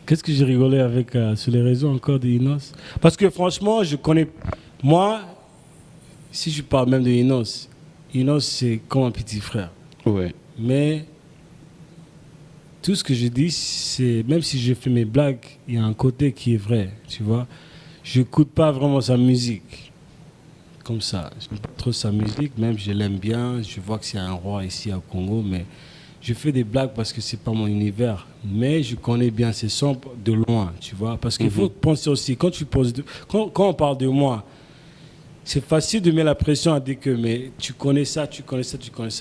Speaker 3: Qu'est-ce que j'ai rigolé avec sur les réseaux encore de Inos? Parce que franchement, je connais... Moi, si je parle même de Inos, Inos c'est comme un petit frère.
Speaker 1: Oui.
Speaker 3: Mais tout ce que je dis, c'est... Même si je fais mes blagues, il y a un côté qui est vrai, tu vois. Je n'écoute pas vraiment sa musique. Comme ça. Je n'aime pas trop sa musique, même je l'aime bien. Je vois que c'est un roi ici au Congo, mais... Je fais des blagues parce que c'est pas mon univers, mais je connais bien ces sons de loin, tu vois. Parce qu'il faut penser aussi, quand on parle de moi, c'est facile de mettre la pression à dire que mais tu connais ça.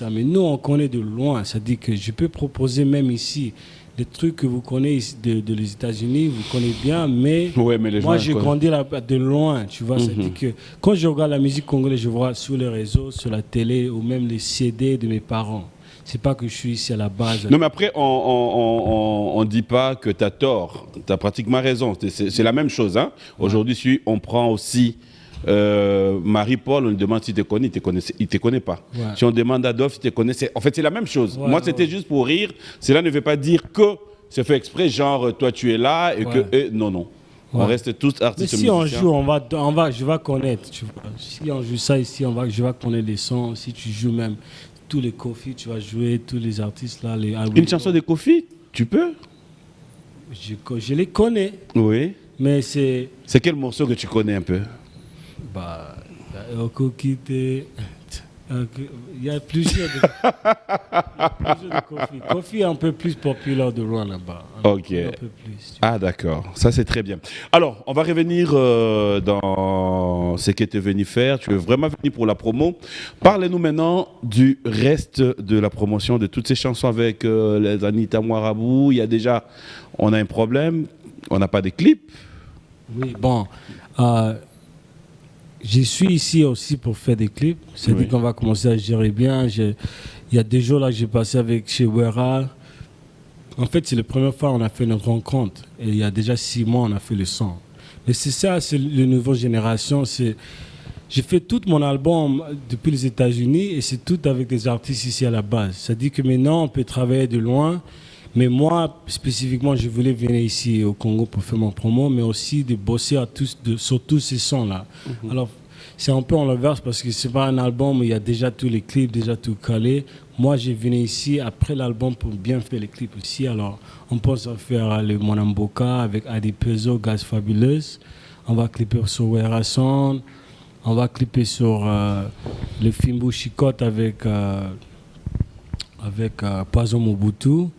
Speaker 3: Mais nous, on connaît de loin. Ça dit que je peux proposer même ici des trucs que vous connaissez de les États-Unis, vous connaissez bien, mais,
Speaker 1: Ouais, mais les
Speaker 3: moi
Speaker 1: gens,
Speaker 3: j'ai
Speaker 1: quoi.
Speaker 3: grandi là de loin, tu vois. Ça dit que quand je regarde la musique congolaise, je vois sur les réseaux, sur la télé ou même les CD de mes parents. C'est pas que je suis ici à la base.
Speaker 1: Non, mais après, on dit pas que tu as tort. Tu as pratiquement raison. C'est la même chose. Hein. Aujourd'hui, si on prend aussi Marie-Paul, on lui demande s'il te connaît, il te connaît pas.
Speaker 3: Ouais.
Speaker 1: Si on demande Adolphe, il te connaît. En fait, c'est la même chose.
Speaker 3: Ouais,
Speaker 1: Moi, c'était juste pour rire. Cela ne veut pas dire que c'est fait exprès, genre, toi, tu es là et que eux, non. On
Speaker 3: Ouais.
Speaker 1: reste tous
Speaker 3: Mais
Speaker 1: artistes
Speaker 3: si on
Speaker 1: musiciens.
Speaker 3: joue, je vais connaître. Tu vois. Si on joue ça ici, je vais connaître les sons. Si tu joues même tous les Kofi, tu vas jouer tous les artistes là.
Speaker 1: Une chanson de Kofi, tu peux?
Speaker 3: Je les connais,
Speaker 1: Oui.
Speaker 3: mais c'est...
Speaker 1: C'est quel morceau que tu connais un peu?
Speaker 3: Bah, il y a plusieurs de Kofi. Kofi est un peu plus populaire de loin là-bas.
Speaker 1: Ok.
Speaker 3: Un peu plus. Tu
Speaker 1: Ah d'accord, ça c'est très bien. Alors, on va revenir dans ce que tu es venu faire. Tu es vraiment venu pour la promo. Parlez-nous maintenant du reste de la promotion de toutes ces chansons avec les Anita Mouarabou. Il y a déjà, on a un problème, on n'a pas de clips.
Speaker 3: Oui, bon. Je suis ici aussi pour faire des clips. C'est-à-dire
Speaker 1: Oui.
Speaker 3: qu'on va commencer à gérer bien. Il y a des jours là que j'ai passé avec chez Wera. En fait, c'est la première fois qu'on a fait notre rencontre. Et il y a déjà 6 mois, on a fait le son. Mais c'est ça, c'est la nouvelle génération. J'ai fait tout mon album depuis les États-Unis et c'est tout avec des artistes ici à la base. Ça dit que maintenant, on peut travailler de loin. Mais moi, spécifiquement, je voulais venir ici au Congo pour faire mon promo, mais aussi de bosser sur tous ces sons-là. Alors, c'est un peu en l'inverse parce que c'est pas un album où il y a déjà tous les clips, déjà tout calé. Moi, j'ai venu ici après l'album pour bien faire les clips aussi. Alors, on pense à faire le Monamboka avec Adi Peso, Gaz Fabulous. On va clipper sur Wera Sound. On va clipper sur le Fimbo Chicote avec Poison Mobutu.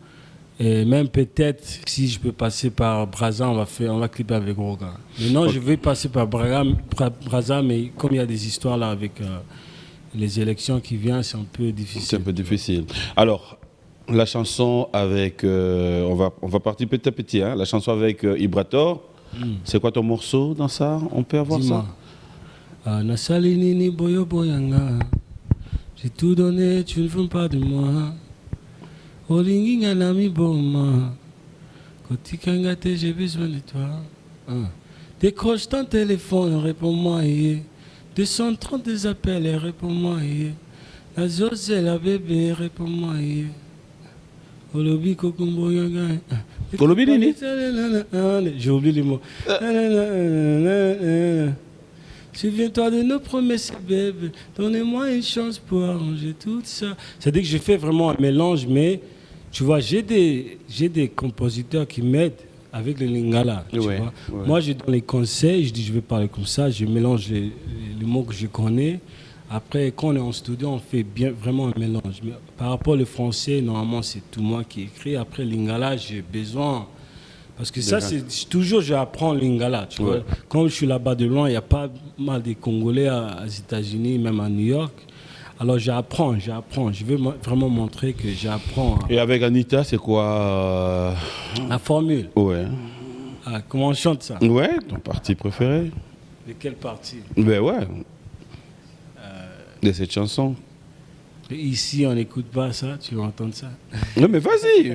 Speaker 3: Et même peut-être, si je peux passer par Brazza, on va clipper avec Roga. Maintenant, je vais passer par Brazza, mais comme il y a des histoires là avec les élections qui viennent, c'est un peu difficile.
Speaker 1: C'est un peu difficile. Alors, la chanson avec... on va partir petit à petit. Hein, la chanson avec Ibrator. C'est quoi ton morceau dans ça? On peut avoir ça?
Speaker 3: Nasalinini boyo boyanga. J'ai tout donné, tu ne veux pas de moi. Olingi nganami boma. Kotikangate, j'ai besoin de toi. Décroche ton téléphone, réponds-moi. 230 des appels, réponds-moi. La zose, la bébé, réponds-moi. Olobi kokumbo yanga.
Speaker 1: Olobi nini?
Speaker 3: J'ai oublié les mots. Souviens-toi de nos promesses, bébé. Donnez-moi une chance pour arranger tout ça. C'est-à-dire que j'ai fait vraiment un mélange, mais tu vois, j'ai des compositeurs qui m'aident avec le lingala. Tu vois. Moi, je donne les conseils, je dis je vais parler comme ça, je mélange les mots que je connais. Après, quand on est en studio, on fait vraiment un mélange. Mais par rapport au français, normalement, c'est tout moi qui écris. Après, lingala, j'ai besoin... Parce que ça, c'est toujours, j'apprends lingala. Tu vois. Quand je suis là-bas de loin, il y a pas mal de Congolais aux États-Unis, même à New York. Alors, j'apprends. Je veux vraiment montrer que j'apprends.
Speaker 1: Et avec Anita, c'est quoi
Speaker 3: la formule?
Speaker 1: Ouais.
Speaker 3: Comment on chante ça?
Speaker 1: Ouais, ton parti préféré.
Speaker 3: De quelle partie?
Speaker 1: Ben ouais. De cette chanson.
Speaker 3: Et ici, on n'écoute pas ça, tu vas entendre ça.
Speaker 1: Non, mais vas-y.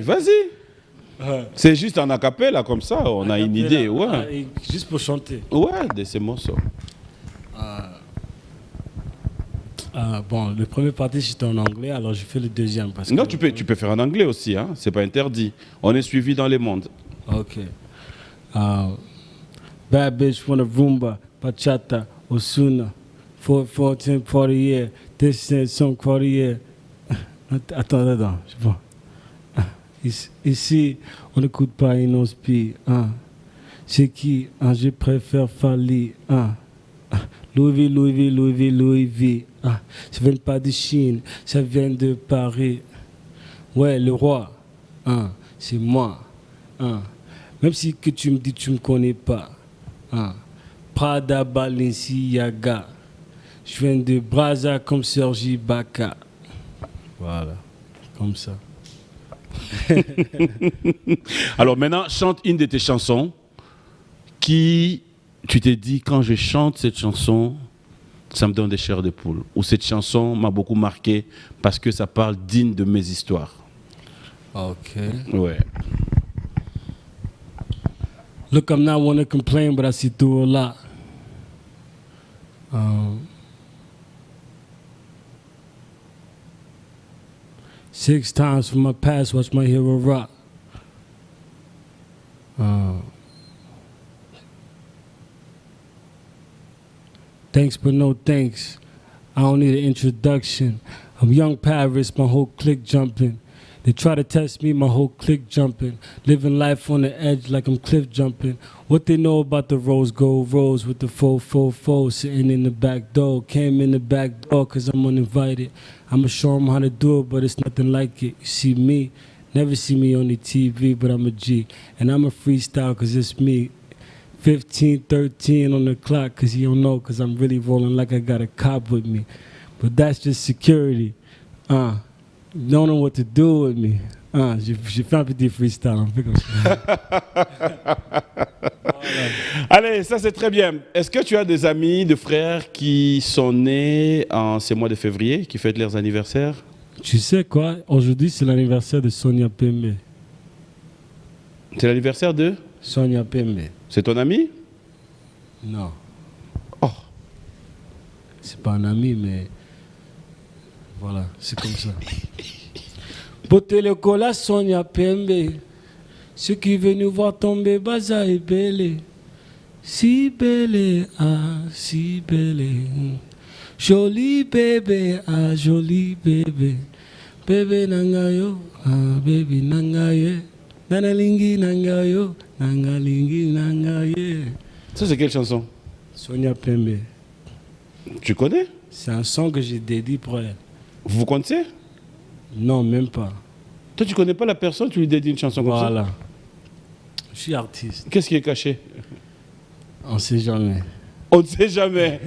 Speaker 1: C'est juste en acapella comme ça, on a une idée. Ouais.
Speaker 3: Juste pour chanter.
Speaker 1: Ouais, de ces morceaux.
Speaker 3: Bon, le premier parti c'était en anglais, alors je fais le deuxième. Parce
Speaker 1: Non,
Speaker 3: que...
Speaker 1: tu peux faire en anglais aussi, hein? C'est pas interdit. On est suivi dans les mondes.
Speaker 3: Ok. Bad bitch wanna rumba, bachata, Osuna, 14, 40 years, this is some 40 years. Attends, je vois. Ici, on n'écoute pas Inospi. C'est qui? Je préfère Fali. Louis V. Ça vient pas de Chine, ça vient de Paris. Ouais, le roi, c'est moi. Même si que tu me dis tu me connais pas. Prada, Balenciaga. Je viens de Brazza comme Sergi Baka. Voilà, comme ça.
Speaker 1: Alors maintenant, chante une de tes chansons qui, tu t'es dit, quand je chante cette chanson, ça me donne des chairs de poule. Ou cette chanson m'a beaucoup marqué parce que ça parle digne de mes histoires.
Speaker 3: Ok.
Speaker 1: Ouais.
Speaker 3: Look, I'm not one to complain, but I see through a lot. 6 times from my past, watch my hero rock. Thanks, but no thanks. I don't need an introduction. I'm young Paris, my whole clique jumping. They try to test me, my whole clique jumping. Living life on the edge like I'm cliff jumping. What they know about the rose gold rose with the 444 sitting in the back door. Came in the back door cause I'm uninvited. I'ma show them how to do it, but it's nothing like it. You see me, never see me on the TV, but I'm a G. And I'm a freestyle cause it's me. 15, 13 on the clock cause you don't know cause I'm really rolling like I got a cop with me. But that's just security. Don't know what to do with me. J'ai fait un petit freestyle, un peu comme ça.
Speaker 1: Allez, ça c'est très bien. Est-ce que tu as des amis, des frères qui sont nés en ces mois de février, qui fêtent leurs anniversaires?
Speaker 3: Tu sais quoi? Aujourd'hui, c'est l'anniversaire de Sonia Pembe.
Speaker 1: C'est l'anniversaire de?
Speaker 3: Sonia Pembe.
Speaker 1: C'est ton ami?
Speaker 3: Non.
Speaker 1: Oh.
Speaker 3: C'est pas un ami, mais... Voilà, c'est comme ça. Boteleko Sonia Pembe. Ceux qui veulent nous voir tomber, Baza et Bélé. Si belle, ah, si belle. Joli bébé, ah, joli bébé. Bébé nangayo, ah, bébé nangaye. Nanalingi nangayo, nangalingi nangaye.
Speaker 1: Ça, c'est quelle chanson?
Speaker 3: Sonia Pembe.
Speaker 1: Tu connais?
Speaker 3: C'est un son que j'ai dédié pour elle.
Speaker 1: Vous connaissez?
Speaker 3: Non, même pas.
Speaker 1: Toi, tu connais pas la personne, tu lui dédies une chanson comme ça?
Speaker 3: Voilà. Je suis artiste.
Speaker 1: Qu'est-ce qui est caché?
Speaker 3: On sait jamais.
Speaker 1: On ne sait jamais.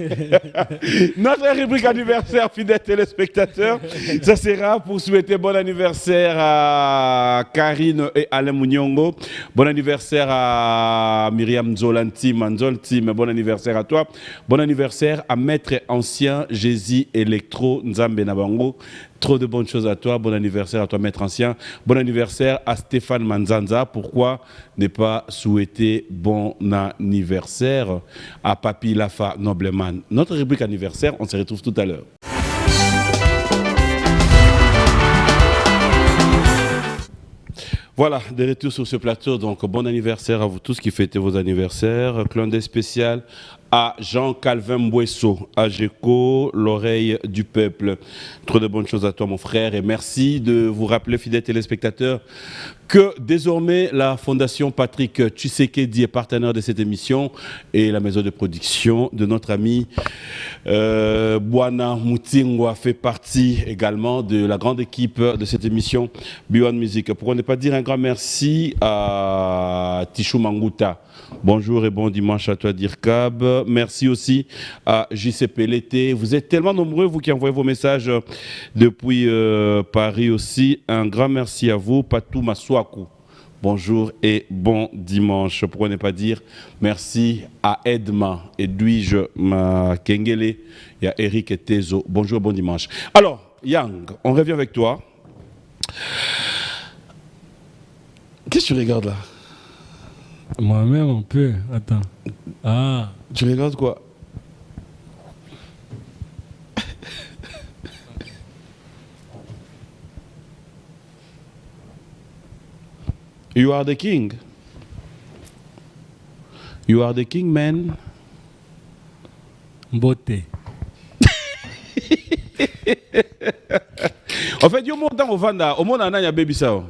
Speaker 1: Notre rubrique anniversaire, fidèles téléspectateurs, ça sera pour souhaiter bon anniversaire à Karine et Alain Mounyongo. Bon anniversaire à Myriam Zolanti, Manzolti, mais bon anniversaire à toi. Bon anniversaire à Maître Ancien, Jésus Electro, Nzambe Nabango. Trop de bonnes choses à toi. Bon anniversaire à toi, Maître Ancien. Bon anniversaire à Stéphane Manzanza. Pourquoi ne pas souhaiter bon anniversaire à Papi Lafa Nobleman? Notre rubrique anniversaire, on se retrouve tout à l'heure. Voilà, de retour sur ce plateau. Donc, bon anniversaire à vous tous qui fêtez vos anniversaires. Clin d'œil spécial à Jean-Calvin Mbouesso, à GECO, l'oreille du peuple. Trop de bonnes choses à toi, mon frère. Et merci de vous rappeler, fidèles téléspectateurs, que désormais, la Fondation Patrick Tshisekedi est partenaire de cette émission et la maison de production de notre ami Bwana Moutingwa fait partie également de la grande équipe de cette émission B1 Music. Pourquoi ne pas dire un grand merci à Tichou Manguta. Bonjour et bon dimanche à toi, Dirkab. Merci aussi à JCP L'été. Vous êtes tellement nombreux, vous qui envoyez vos messages depuis Paris aussi. Un grand merci à vous, Patou Maswaku. Bonjour et bon dimanche. Pourquoi ne pas dire merci à Edma, Edwige Makengele et à Eric et Tezo. Bonjour, bon dimanche. Alors, Yang, on revient avec toi. Qu'est-ce que tu regardes là?
Speaker 3: Moi-même, un peu. Attends. Ah.
Speaker 1: Tu regardes quoi? You are the king. You are the king, man.
Speaker 3: Beauté.
Speaker 1: En fait, yo montant au Vanda, au monde en a baby ça.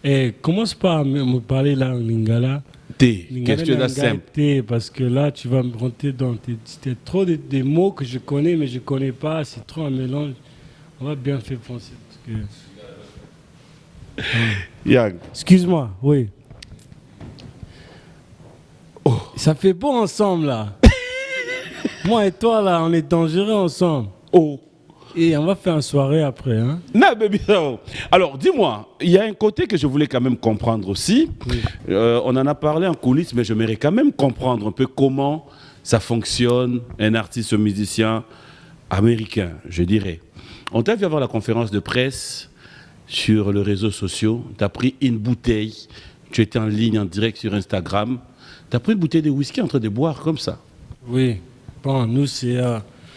Speaker 3: Eh, commence pas à me parler là en lingala.
Speaker 1: T, question là simple.
Speaker 3: T, parce que là, tu vas me rentrer dans trop des mots que je connais, mais je connais pas. C'est trop un mélange. On va bien faire penser. Parce que...
Speaker 1: Yang.
Speaker 3: Excuse-moi, oui.
Speaker 1: Oh.
Speaker 3: Ça fait beau ensemble là. Moi et toi là, on est dangereux ensemble.
Speaker 1: Oh.
Speaker 3: Et on va faire une soirée après. Hein?
Speaker 1: Non, baby. Alors, dis-moi, il y a un côté que je voulais quand même comprendre aussi. Oui. On en a parlé en coulisses, mais j'aimerais quand même comprendre un peu comment ça fonctionne, un artiste musicien américain, je dirais. On t'a vu avoir la conférence de presse sur les réseaux sociaux. Tu as pris une bouteille, tu étais en ligne, en direct sur Instagram. Tu as pris une bouteille de whisky en train de boire comme ça.
Speaker 3: Oui. Bon, nous, c'est...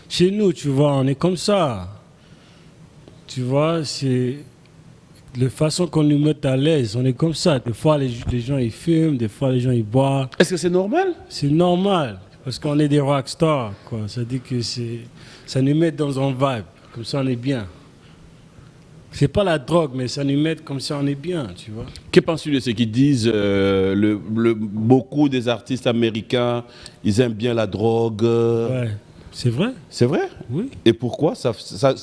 Speaker 3: Chez nous, tu vois, on est comme ça. Tu vois, c'est la façon qu'on nous met à l'aise. On est comme ça. Des fois, les gens, ils fument. Des fois, les gens, ils boivent.
Speaker 1: Est-ce que c'est normal?
Speaker 3: C'est normal. Parce qu'on est des rockstars, quoi. Ça dit que ça nous met dans un vibe. Comme ça, on est bien. C'est pas la drogue, mais ça nous met comme ça, on est bien, tu vois.
Speaker 1: Que penses-tu de ceux qui disent beaucoup des artistes américains, ils aiment bien la drogue?
Speaker 3: Ouais. C'est vrai?
Speaker 1: C'est vrai?
Speaker 3: Oui.
Speaker 1: Et pourquoi? Ça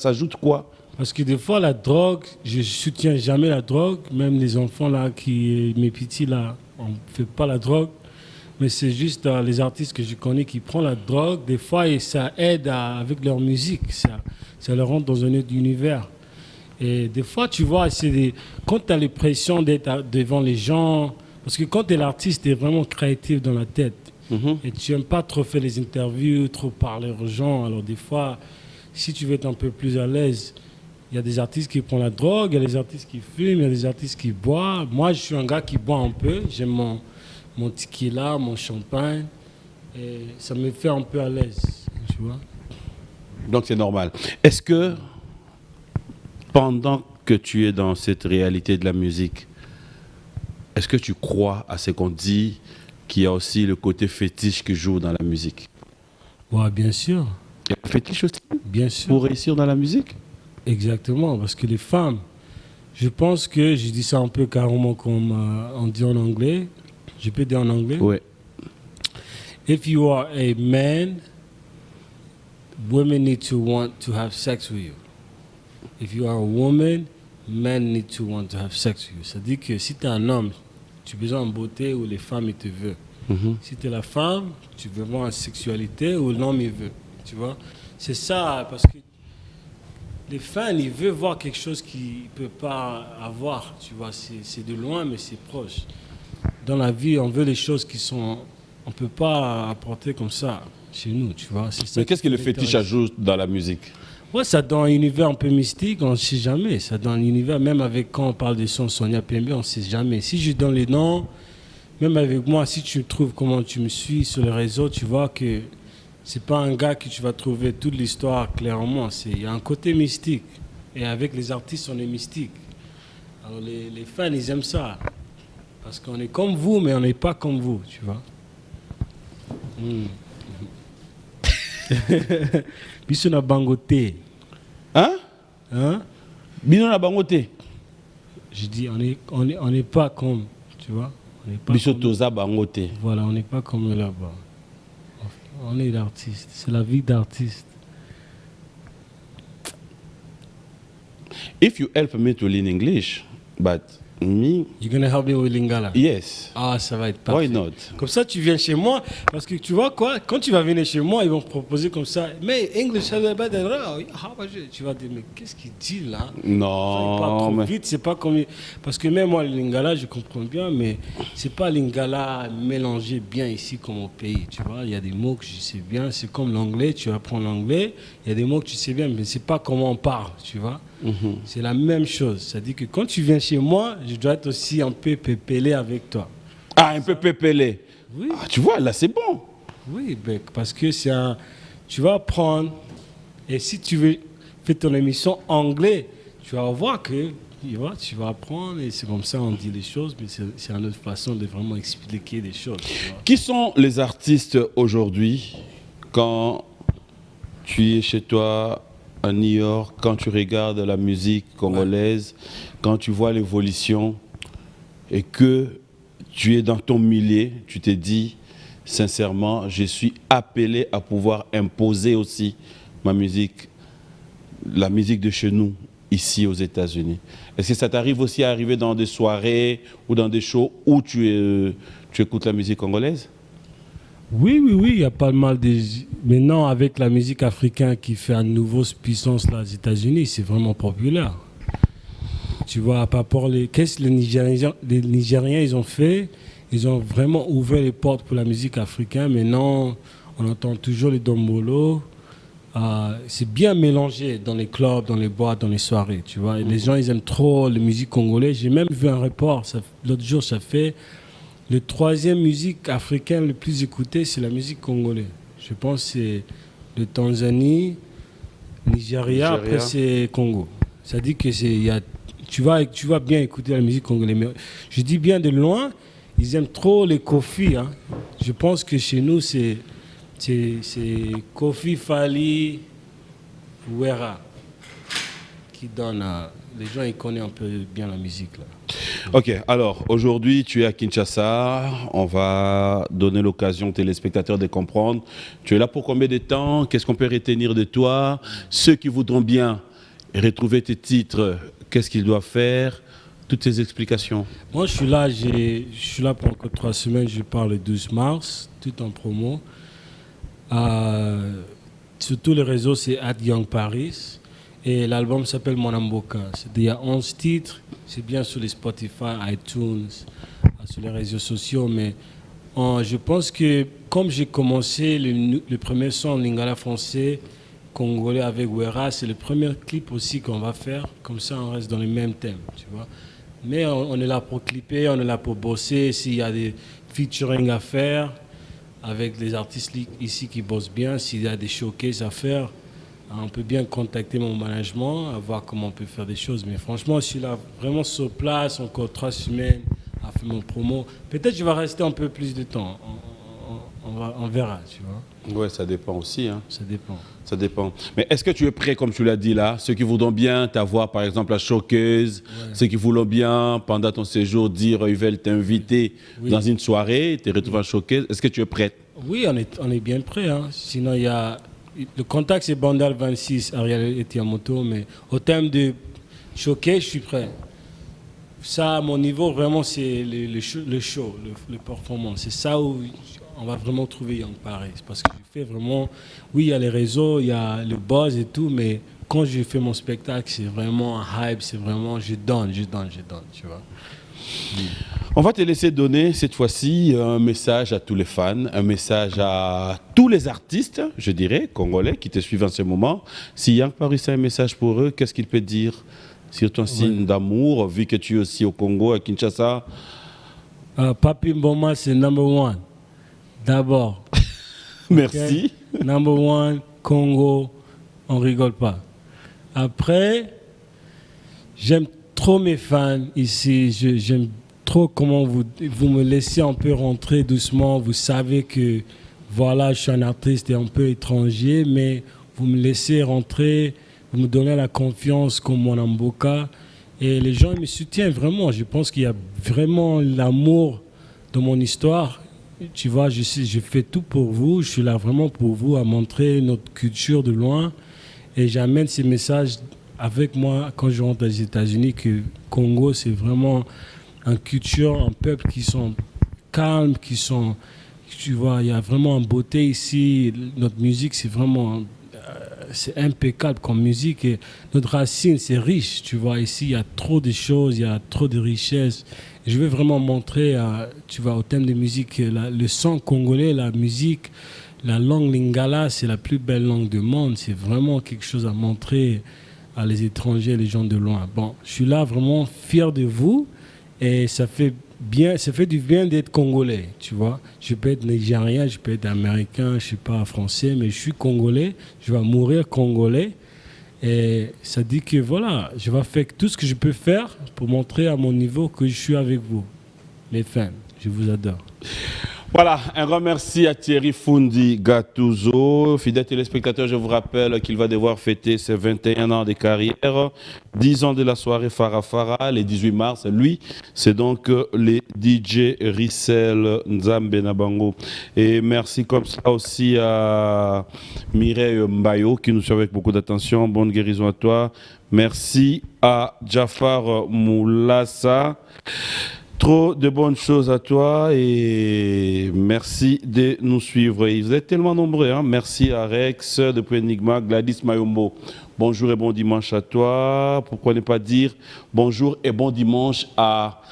Speaker 1: ajoute quoi?
Speaker 3: Parce que des fois, la drogue, je soutiens jamais la drogue. Même les enfants, là, mes petits, là, on ne fait pas la drogue. Mais c'est juste les artistes que je connais qui prennent la drogue. Des fois, et ça aide avec leur musique. Ça leur rentre dans un autre univers. Et des fois, tu vois, quand tu as l'impression d'être devant les gens... Parce que quand tu es l'artiste, tu es vraiment créatif dans la tête. Et tu n'aimes pas trop faire les interviews, trop parler aux gens. Alors des fois, si tu veux être un peu plus à l'aise, il y a des artistes qui prennent la drogue, il y a des artistes qui fument, il y a des artistes qui boivent. Moi, je suis un gars qui boit un peu. J'aime mon tequila, mon champagne. Et ça me fait un peu à l'aise, tu vois.
Speaker 1: Donc c'est normal. Est-ce que, pendant que tu es dans cette réalité de la musique, est-ce que tu crois à ce qu'on dit qu'il y a aussi le côté fétiche qui joue dans la musique.
Speaker 3: Ouais, bien sûr,
Speaker 1: Il y a le fétiche aussi
Speaker 3: bien sûr.
Speaker 1: pour réussir dans la musique.
Speaker 3: Exactement, parce que les femmes, je pense que, je dis ça un peu carrément comme on dit en anglais, je peux dire en anglais.
Speaker 1: Oui.
Speaker 3: If you are a man, women need to want to have sex with you. If you are a woman, men need to want to have sex with you. C'est-à-dire que si tu es un homme, tu as besoin de beauté ou les femmes ils te veulent. Si tu es la femme, tu veux voir en sexualité ou l'homme il veut. Tu vois? C'est ça, parce que les fans, ils veulent voir quelque chose qu'ils ne peuvent pas avoir. Tu vois? C'est de loin, mais c'est proche. Dans la vie, on veut les choses qui sont... On ne peut pas apporter comme ça chez nous, tu vois. C'est ça
Speaker 1: Mais qu'est-ce que
Speaker 3: qui
Speaker 1: le
Speaker 3: est
Speaker 1: fétiche
Speaker 3: intéressant.
Speaker 1: ajoute dans la musique?
Speaker 3: Ouais, ça dans un univers un peu mystique, on ne sait jamais. Ça dans un univers, même avec quand on parle de son Sonia Pembe, on ne sait jamais. Si je donne les noms, même avec moi, si tu trouves comment tu me suis sur les réseaux, tu vois que c'est pas un gars que tu vas trouver toute l'histoire clairement. Il y a un côté mystique. Et avec les artistes, on est mystique. Alors les fans, ils aiment ça. Parce qu'on est comme vous, mais on n'est pas comme vous, tu vois. Biso na bangote.
Speaker 1: Hein?
Speaker 3: Hein?
Speaker 1: Bino na bangote.
Speaker 3: Je dis, on n'est pas comme, tu vois. On n'est pas
Speaker 1: Biso
Speaker 3: comme-
Speaker 1: toza bangote.
Speaker 3: Voilà, on n'est pas comme eux là-bas. On est d'artistes. C'est la vie d'artiste.
Speaker 1: If you help me to learn English, but me,
Speaker 3: You're gonna help me with Lingala?
Speaker 1: yes.
Speaker 3: Ah, ça va être parfait.
Speaker 1: Why not?
Speaker 3: Comme ça, tu viens chez moi, parce que tu vois quoi, quand tu vas venir chez moi, ils vont te proposer comme ça, mais English, tu vas dire, mais qu'est-ce qu'il dit là? Ça, il parle
Speaker 1: Non,
Speaker 3: trop
Speaker 1: mais
Speaker 3: vite, c'est pas comme... Parce que même moi, le Lingala, je comprends bien, mais c'est pas Lingala mélangé bien ici comme au pays, tu vois. Il y a des mots que je sais bien, c'est comme l'anglais, tu apprends l'anglais, il y a des mots que tu sais bien, mais c'est pas comment on parle, tu vois. C'est la même chose. C'est-à-dire que quand tu viens chez moi, je dois être aussi un peu pépélé avec toi.
Speaker 1: ah, un peu pépélé.
Speaker 3: Oui.
Speaker 1: Ah, tu vois, là, c'est bon.
Speaker 3: Oui, ben, parce que c'est un... Tu vas apprendre, et si tu veux faire ton émission anglais, tu vas voir que tu vas apprendre, et c'est comme ça on dit les choses, mais c'est une autre façon de vraiment expliquer les choses. Tu vois.
Speaker 1: Qui sont les artistes aujourd'hui quand tu es chez toi à New York, quand tu regardes la musique congolaise, quand tu vois l'évolution et que tu es dans ton milieu, tu te dis sincèrement, je suis appelé à pouvoir imposer aussi ma musique, la musique de chez nous, ici aux États-Unis. Est-ce que ça t'arrive aussi à arriver dans des soirées ou dans des shows où tu écoutes la musique congolaise?
Speaker 3: Oui, il y a pas mal de... Maintenant, avec la musique africaine qui fait une nouvelle puissance là, aux États-Unis, c'est vraiment populaire. Tu vois, par rapport qu'est-ce que les Nigériens ils ont fait? Ils ont vraiment ouvert les portes pour la musique africaine. Maintenant, on entend toujours les dombolo. C'est bien mélangé dans les clubs, dans les boîtes, dans les soirées. Tu vois, et les gens ils aiment trop la musique congolaise. J'ai même vu un report l'autre jour, ça fait le troisième musique africaine le plus écoutée, c'est la musique congolaise. Je pense que c'est de Tanzanie, Nigeria, après c'est Congo. Ça dit que tu vas bien écouter la musique congolaise. Mais je dis bien de loin, ils aiment trop les Kofi. Hein. Je pense que chez nous, c'est Kofi Fali Ouera qui donne... les gens, ils connaissent un peu bien la musique. Là.
Speaker 1: Ok, alors aujourd'hui tu es à Kinshasa, on va donner l'occasion aux téléspectateurs de comprendre. Tu es là pour combien de temps? Qu'est-ce qu'on peut retenir de toi? Ceux qui voudront bien retrouver tes titres, qu'est-ce qu'ils doivent faire? Toutes ces explications.
Speaker 3: Moi je suis là pour encore 3 semaines, je pars le 12 mars, tout en promo. Sur tous les réseaux c'est @YoungParis. Et l'album s'appelle Monamboka. Il y a 11 titres. C'est bien sur les Spotify, iTunes, sur les réseaux sociaux. Mais je pense que comme j'ai commencé le premier son en lingala français, congolais avec Ouera, c'est le premier clip aussi qu'on va faire. Comme ça, on reste dans les mêmes thèmes. Tu vois. Mais on est là pour clipper, on est là pour bosser. S'il y a des featuring à faire avec les artistes ici qui bossent bien, s'il y a des showcases à faire, on peut bien contacter mon management, à voir comment on peut faire des choses. Mais franchement, je suis là vraiment sur place, encore 3 semaines, à faire mon promo. Peut-être je vais rester un peu plus de temps. On verra, tu vois.
Speaker 1: Ouais, ça dépend aussi. Hein.
Speaker 3: Ça dépend.
Speaker 1: Ça dépend. Mais est-ce que tu es prêt, comme tu l'as dit là, ceux qui voudront bien t'avoir, par exemple, à Showcase, ceux qui voudront bien, pendant ton séjour, dire ils veulent t'inviter dans une soirée, te retrouver à Showcase, est-ce que tu es prêt?
Speaker 3: Oui, on est bien prêt. Hein. Sinon, il y a... Le contact, c'est Bandal 26, Ariel Etiamoto, mais au terme de Showcase, je suis prêt. Ça, à mon niveau, vraiment, c'est le show, le performance. C'est ça où on va vraiment trouver Young Paris. Parce que je fais vraiment... Oui, il y a les réseaux, il y a le buzz et tout, mais quand je fais mon spectacle, c'est vraiment un hype, c'est vraiment... Je donne, tu vois.
Speaker 1: On va te laisser donner cette fois-ci un message à tous les fans, un message à tous les artistes, je dirais, congolais, qui te suivent en ce moment. Si Young Paris a un message pour eux, qu'est-ce qu'il peut dire sur ton signe d'amour, vu que tu es aussi au Congo, à Kinshasa?
Speaker 3: Papi Mboma, c'est number one. D'abord.
Speaker 1: Merci.
Speaker 3: Okay? Number one, Congo, on rigole pas. Après, j'aime trop mes fans ici. J'aime trop comment vous me laissez un peu rentrer doucement. Vous savez que, voilà, je suis un artiste et un peu étranger, mais vous me laissez rentrer, vous me donnez la confiance comme mon Amboka. Et les gens me soutiennent vraiment. Je pense qu'il y a vraiment l'amour de mon histoire. Tu vois, je fais tout pour vous. Je suis là vraiment pour vous, à montrer notre culture de loin. Et j'amène ces messages avec moi quand je rentre aux États-Unis, que Congo, c'est vraiment une culture, un peuple qui sont calmes, qui sont... Tu vois, il y a vraiment une beauté ici. Notre musique, c'est vraiment... c'est impeccable comme musique. Et notre racine, c'est riche. Tu vois, ici, il y a trop de choses, il y a trop de richesses. Je veux vraiment montrer, tu vois, au thème de musique, le son congolais, la musique, la langue lingala, c'est la plus belle langue du monde. C'est vraiment quelque chose à montrer à les étrangers, les gens de loin. Bon, je suis là vraiment fier de vous et ça fait du bien d'être congolais, tu vois. Je peux être nigérien, je peux être américain, je ne suis pas français, mais je suis congolais, je vais mourir congolais. Et ça dit que voilà, je vais faire tout ce que je peux faire pour montrer à mon niveau que je suis avec vous, les fans. Je vous adore.
Speaker 1: Voilà, un grand merci à Thierry Fundi Gattuso. Fidèles téléspectateurs, je vous rappelle qu'il va devoir fêter ses 21 ans de carrière, 10 ans de la soirée Farafara, le 18 mars. Lui, c'est donc les DJ Rissel Nzambe Nabango. Et merci comme ça aussi à Mireille Mbayo qui nous suit avec beaucoup d'attention. Bonne guérison à toi. Merci à Jafar Moulassa. Trop de bonnes choses à toi et merci de nous suivre. Et vous êtes tellement nombreux. Hein? Merci à Rex depuis Enigma, Gladys Mayombo. Bonjour et bon dimanche à toi. Pourquoi ne pas dire bonjour et bon dimanche à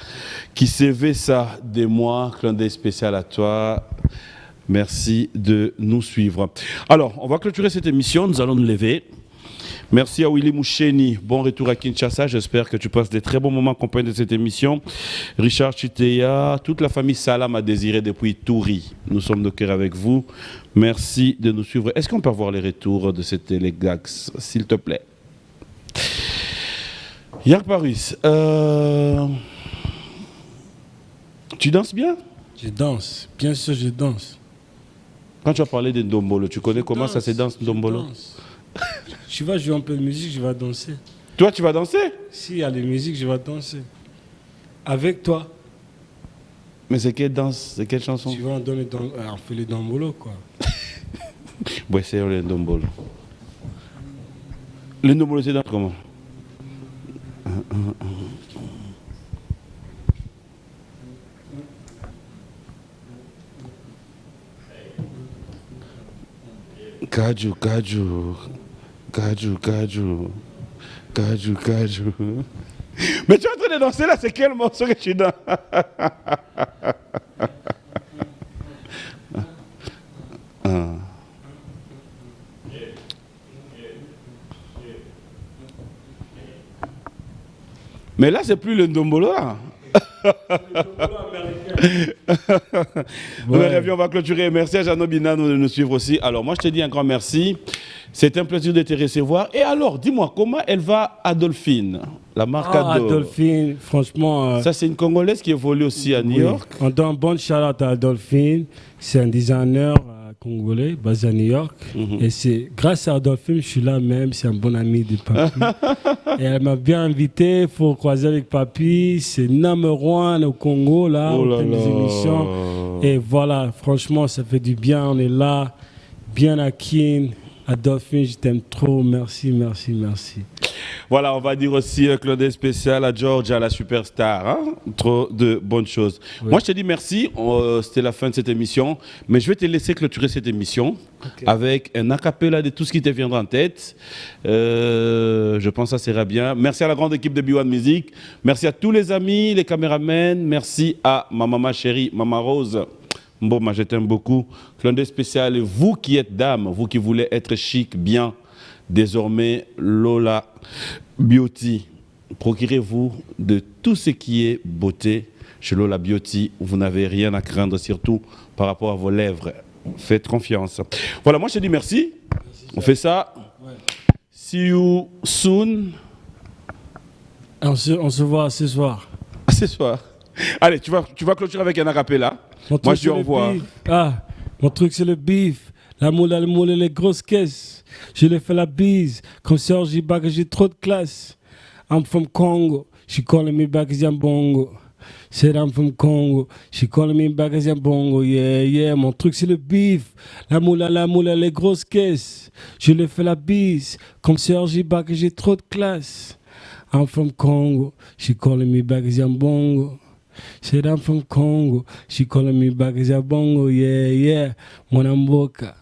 Speaker 1: qui CV ça de moi, clin d'œil spécial à toi. Merci de nous suivre. Alors, on va clôturer cette émission. Nous allons nous lever. Merci à Willy Moucheni. Bon retour à Kinshasa. J'espère que tu passes des très bons moments accompagnés de cette émission. Richard Chiteya, toute la famille Salam a désiré depuis Touri. Nous sommes de cœur avec vous. Merci de nous suivre. Est-ce qu'on peut avoir les retours de cette Télégax, s'il te plaît? Young Paris, tu danses bien?
Speaker 3: Je danse. Bien sûr, je danse.
Speaker 1: Quand tu as parlé de Ndombolo, tu connais comment ça se danse, Ndombolo?
Speaker 3: Tu vas jouer un peu de musique, je vais danser.
Speaker 1: Toi, tu vas danser?
Speaker 3: S'il y a de musique, je vais danser. Avec toi.
Speaker 1: Mais c'est quelle danse? C'est quelle chanson?
Speaker 3: Tu vas en donner on fait le Ndombolo, quoi.
Speaker 1: Ouais, c'est le Ndombolo. Le Ndombolo, c'est dans comment? Kaju, kaju, kaju, kaju, kaju, kaju. Mais tu es en train de danser là, c'est quel morceau que tu danses? Mais là, c'est plus le Ndombolo là.
Speaker 3: Le Ndombolo américain.
Speaker 1: On va clôturer. Merci à Jeannot Binano de nous suivre aussi. Alors, moi, je te dis un grand merci. C'est un plaisir de te recevoir. Et alors, dis-moi, comment elle va, Adolphine, la marque Adol?
Speaker 3: Adolphine, franchement.
Speaker 1: Ça, c'est une Congolaise qui évolue aussi à New York.
Speaker 3: On donne un bon shout-out à Adolphine. C'est un designer congolais basé à New York. Et c'est grâce à Adolphine, je suis là même. C'est un bon ami de Papy. Et elle m'a bien invité. Il faut croiser avec Papy. C'est numéro 1 au Congo, là,
Speaker 1: Oh là
Speaker 3: au thème des
Speaker 1: là.
Speaker 3: émissions. Et voilà, franchement, ça fait du bien. On est là, bien à Kin. Adolphine, je t'aime trop. Merci, merci, merci.
Speaker 1: Voilà, on va dire aussi un clin d'œil spécial à Georgia, la superstar. Hein? Trop de bonnes choses.
Speaker 3: Oui.
Speaker 1: Moi, je te dis merci. C'était la fin de cette émission. Mais je vais te laisser clôturer cette émission avec un acapella de tout ce qui te viendra en tête. Je pense que ça sera bien. Merci à la grande équipe de B1 Music. Merci à tous les amis, les caméramans. Merci à ma maman chérie, Maman Rose. Bon, moi, je t'aime beaucoup. Clin d'œil spécial. Et vous qui êtes dame, vous qui voulez être chic, bien, désormais, Lola Beauty. Procurez-vous de tout ce qui est beauté chez Lola Beauty. Vous n'avez rien à craindre, surtout par rapport à vos lèvres. Faites confiance. Voilà, moi, je te dis merci. On fait ça.
Speaker 3: Ouais.
Speaker 1: See you soon.
Speaker 3: On se voit ce soir.
Speaker 1: À ce soir. Allez, tu vas clôturer avec un acapella. Moi, je dis au revoir.
Speaker 3: Mon truc, c'est le beef. La moule, les grosses caisses. Je lui fais la bise. Comme Serge Ibaka, j'ai trop de classe. I'm from Congo. She calling me back as bongo. Said I'm from Congo. She calling me back as bongo. Yeah, yeah. Mon truc, c'est le beef. La moule, les grosses caisses. Je lui fais la bise. Comme Serge Ibaka, j'ai trop de classe. I'm from Congo. She calling me back as bongo. Said I'm from Congo. She calling me back as bongo. Yeah, yeah. Mwanamboka.